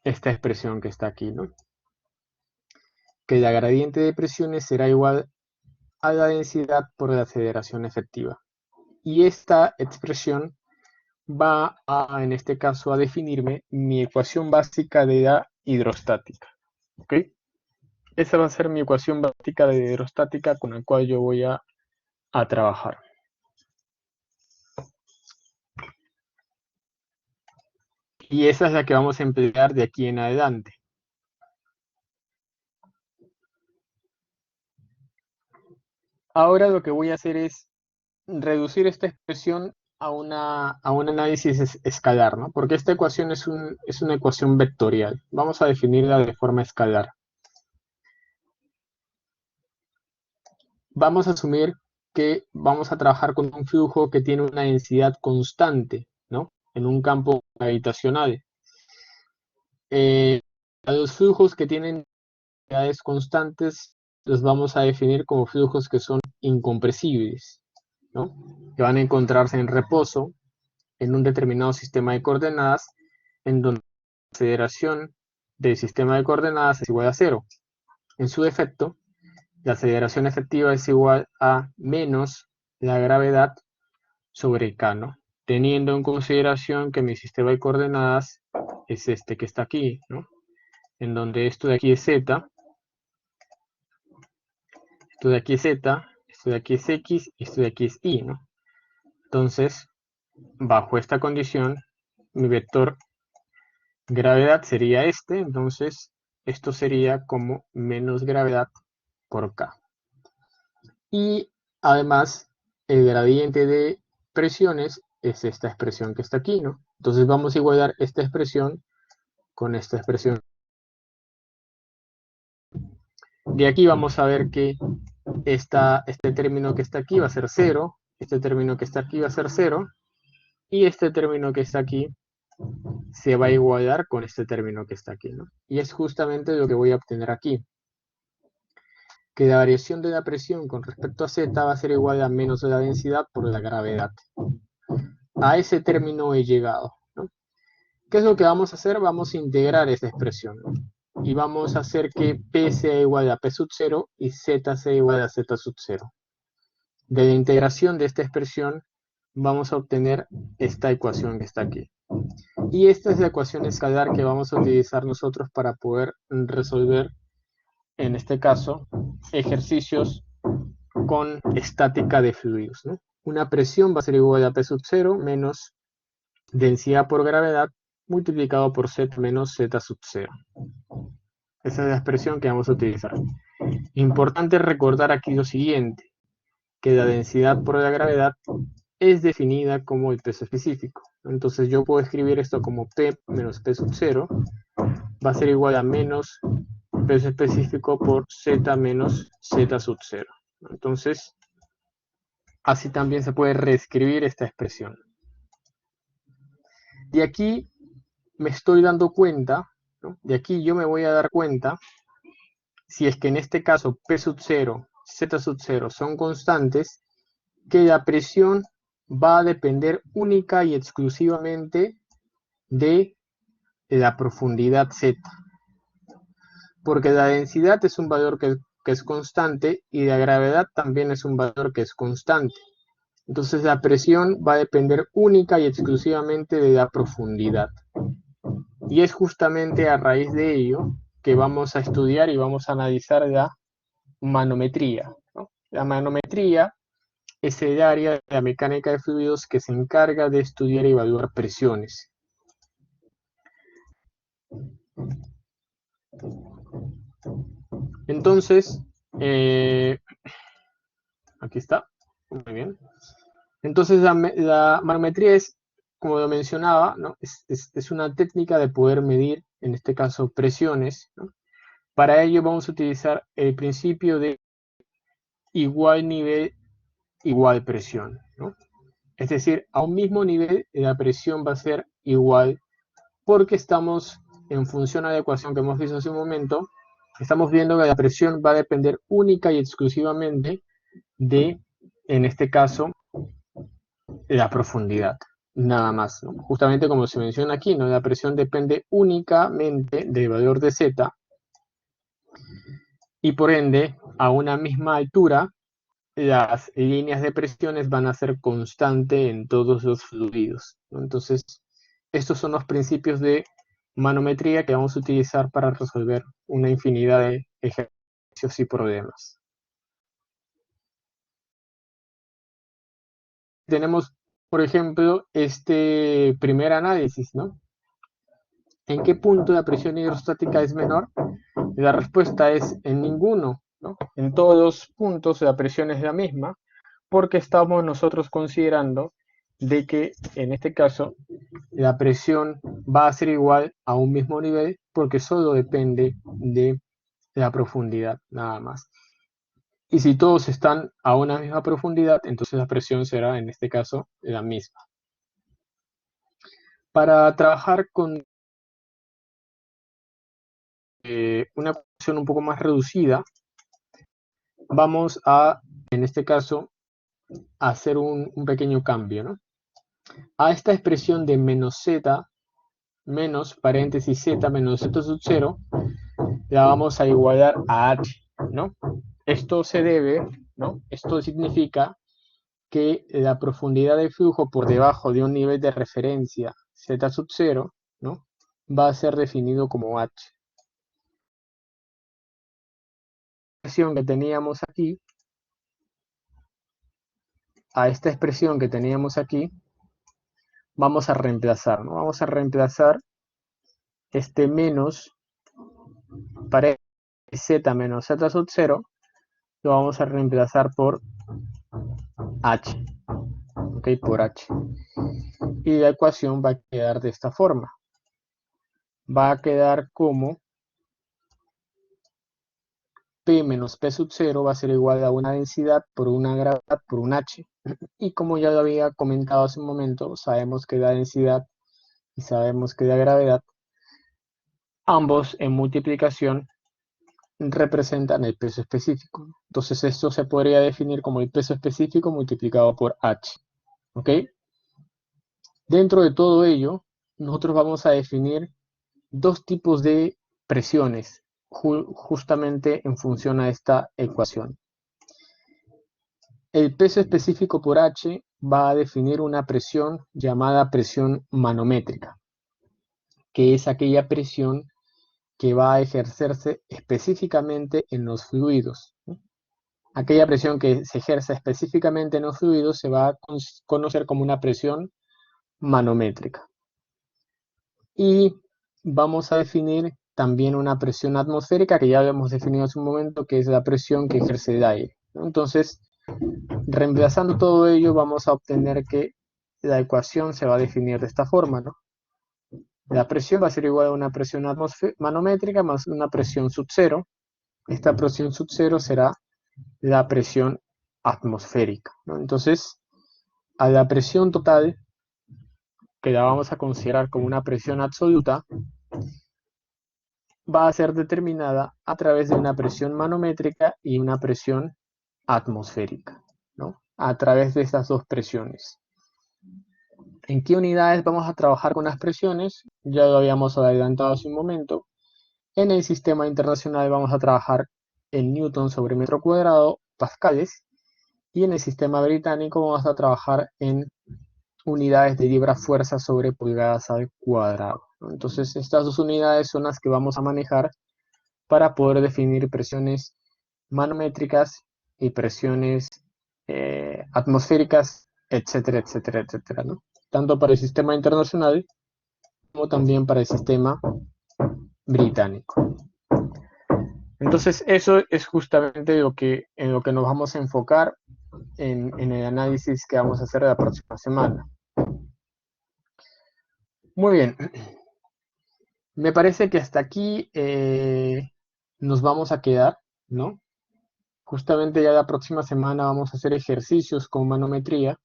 esta expresión que está aquí, ¿no? Que la gradiente de presiones será igual a la densidad por la aceleración efectiva. Y esta expresión va a, en este caso, a definirme mi ecuación básica de la hidrostática. ¿Ok? Esa va a ser mi ecuación básica de hidrostática con la cual yo voy a trabajar. Y esa es la que vamos a emplear de aquí en adelante. Ahora lo que voy a hacer es reducir esta expresión a un análisis escalar, ¿no? Porque esta ecuación es una ecuación vectorial. Vamos a definirla de forma escalar. Vamos a asumir que vamos a trabajar con un flujo que tiene una densidad constante, ¿no? En un campo gravitacional. A los flujos que tienen densidades constantes los vamos a definir como flujos que son incompresibles, ¿no? Que van a encontrarse en reposo en un determinado sistema de coordenadas en donde la aceleración del sistema de coordenadas es igual a 0. En su defecto, la aceleración efectiva es igual a menos la gravedad sobre k, ¿no? Teniendo en consideración que mi sistema de coordenadas es este que está aquí, ¿no? En donde esto de aquí es z, esto de aquí es z, esto de aquí es x y esto de aquí es y, ¿no? Entonces, bajo esta condición, mi vector gravedad sería este, entonces esto sería como menos gravedad por k. Y además, el gradiente de presiones es esta expresión que está aquí, ¿no? Entonces vamos a igualar esta expresión con esta expresión. De aquí vamos a ver que este término que está aquí va a ser 0, este término que está aquí va a ser 0, y este término que está aquí se va a igualar con este término que está aquí, ¿no? Y es justamente lo que voy a obtener aquí. Que la variación de la presión con respecto a z va a ser igual a menos la densidad por la gravedad. A ese término he llegado, ¿no? ¿Qué es lo que vamos a hacer? Vamos a integrar esta expresión, ¿no? Y vamos a hacer que P sea igual a P sub 0 y Z sea igual a Z sub 0. De la integración de esta expresión vamos a obtener esta ecuación que está aquí. Y esta es la ecuación escalar que vamos a utilizar nosotros para poder resolver, en este caso, ejercicios con estática de fluidos, ¿no? Una presión va a ser igual a P sub 0 menos densidad por gravedad multiplicado por Z menos Z sub 0. Esa es la expresión que vamos a utilizar. Importante recordar aquí lo siguiente, que la densidad por la gravedad es definida como el peso específico. Entonces yo puedo escribir esto como P menos P sub 0 va a ser igual a menos peso específico por Z menos Z sub 0. Entonces, así también se puede reescribir esta expresión. Y aquí me estoy dando cuenta, ¿no? De aquí yo me voy a dar cuenta, si es que en este caso P sub 0, Z sub 0 son constantes, que la presión va a depender única y exclusivamente de la profundidad Z. Porque la densidad es un valor que es constante y la gravedad también es un valor que es constante. Entonces la presión va a depender única y exclusivamente de la profundidad. Y es justamente a raíz de ello que vamos a estudiar y vamos a analizar la manometría, ¿no? La manometría es el área de la mecánica de fluidos que se encarga de estudiar y evaluar presiones. Entonces, aquí está, muy bien. Entonces la manometría es, como lo mencionaba, ¿no? Es una técnica de poder medir, en este caso, presiones, ¿no? Para ello vamos a utilizar el principio de igual nivel, igual presión, ¿no? Es decir, a un mismo nivel la presión va a ser igual porque estamos, en función a la ecuación que hemos visto hace un momento, estamos viendo que la presión va a depender única y exclusivamente de, en este caso, la profundidad. Nada más, ¿no? Justamente como se menciona aquí, ¿no? La presión depende únicamente del valor de Z y por ende, a una misma altura, las líneas de presiones van a ser constantes en todos los fluidos, ¿no? Entonces, estos son los principios de manometría que vamos a utilizar para resolver una infinidad de ejercicios y problemas. Tenemos, por ejemplo, este primer análisis, ¿no? ¿En qué punto la presión hidrostática es menor? La respuesta es en ninguno, ¿no? En todos los puntos la presión es la misma, porque estamos nosotros considerando de que en este caso la presión va a ser igual a un mismo nivel porque solo depende de la profundidad, nada más. Y si todos están a una misma profundidad, entonces la presión será, en este caso, la misma. Para trabajar con una ecuación un poco más reducida, vamos a, en este caso, hacer un pequeño cambio, ¿no? A esta expresión de menos z menos paréntesis z menos z sub 0 la vamos a igualar a h, ¿no? Esto se debe, ¿no? Esto significa que la profundidad de flujo por debajo de un nivel de referencia z sub 0, ¿no? Va a ser definido como h. La expresión que teníamos aquí, a esta expresión que teníamos aquí, vamos a reemplazar, ¿no? Vamos a reemplazar este menos paréntesis z menos z sub 0, lo vamos a reemplazar por h, ok, por h. Y la ecuación va a quedar de esta forma. Va a quedar como P menos P sub 0 va a ser igual a una densidad por una gravedad por un h. Y como ya lo había comentado hace un momento, sabemos que la densidad y sabemos que la gravedad, ambos en multiplicación representan el peso específico. Entonces esto se podría definir como el peso específico multiplicado por h. ¿Ok? Dentro de todo ello, nosotros vamos a definir dos tipos de presiones justamente en función a esta ecuación. El peso específico por h va a definir una presión llamada presión manométrica, que es aquella presión que va a ejercerse específicamente en los fluidos. Aquella presión que se ejerce específicamente en los fluidos se va a conocer como una presión manométrica. Y vamos a definir también una presión atmosférica, que ya lo hemos definido hace un momento, que es la presión que ejerce el aire. Entonces, reemplazando todo ello, vamos a obtener que la ecuación se va a definir de esta forma, ¿no? La presión va a ser igual a una presión manométrica más una presión sub cero. Esta presión sub cero será la presión atmosférica, ¿no? Entonces, a la presión total, que la vamos a considerar como una presión absoluta, va a ser determinada a través de una presión manométrica y una presión atmosférica, ¿no? A través de estas dos presiones. ¿En qué unidades vamos a trabajar con las presiones? Ya lo habíamos adelantado hace un momento. En el sistema internacional vamos a trabajar en newton sobre metro cuadrado, pascales, y en el sistema británico vamos a trabajar en unidades de libra-fuerza sobre pulgadas al cuadrado. Entonces, estas dos unidades son las que vamos a manejar para poder definir presiones manométricas y presiones atmosféricas, etcétera, etcétera, etcétera, ¿no? Tanto para el sistema internacional como también para el sistema británico. Entonces, eso es justamente en lo que nos vamos a enfocar en el análisis que vamos a hacer la próxima semana. Muy bien. Me parece que hasta aquí nos vamos a quedar, ¿no? Justamente ya la próxima semana vamos a hacer ejercicios con manometría.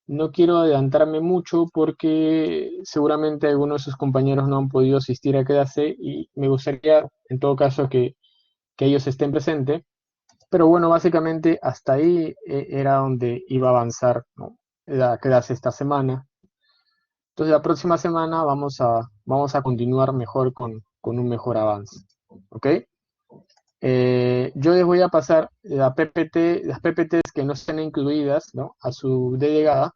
No quiero adelantarme mucho porque seguramente algunos de sus compañeros no han podido asistir a clase y me gustaría, en todo caso, que ellos estén presentes. Pero bueno, básicamente hasta ahí era donde iba a avanzar, ¿no?, la clase esta semana. Entonces la próxima semana vamos a continuar mejor con un mejor avance. ¿Ok? Yo les voy a pasar las PPTs que no estén incluidas, ¿no?, a su delegada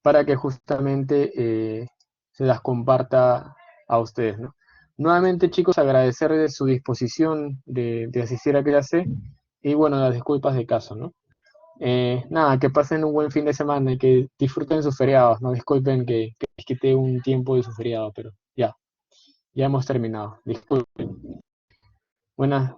para que justamente se las comparta a ustedes, ¿no? Nuevamente, chicos, agradecerles su disposición de asistir a clase y, bueno, las disculpas de caso, ¿no? Nada, que pasen un buen fin de semana y que disfruten sus feriados, ¿no? Disculpen que les quité un tiempo de su feriado, pero ya hemos terminado. Disculpen. Buenas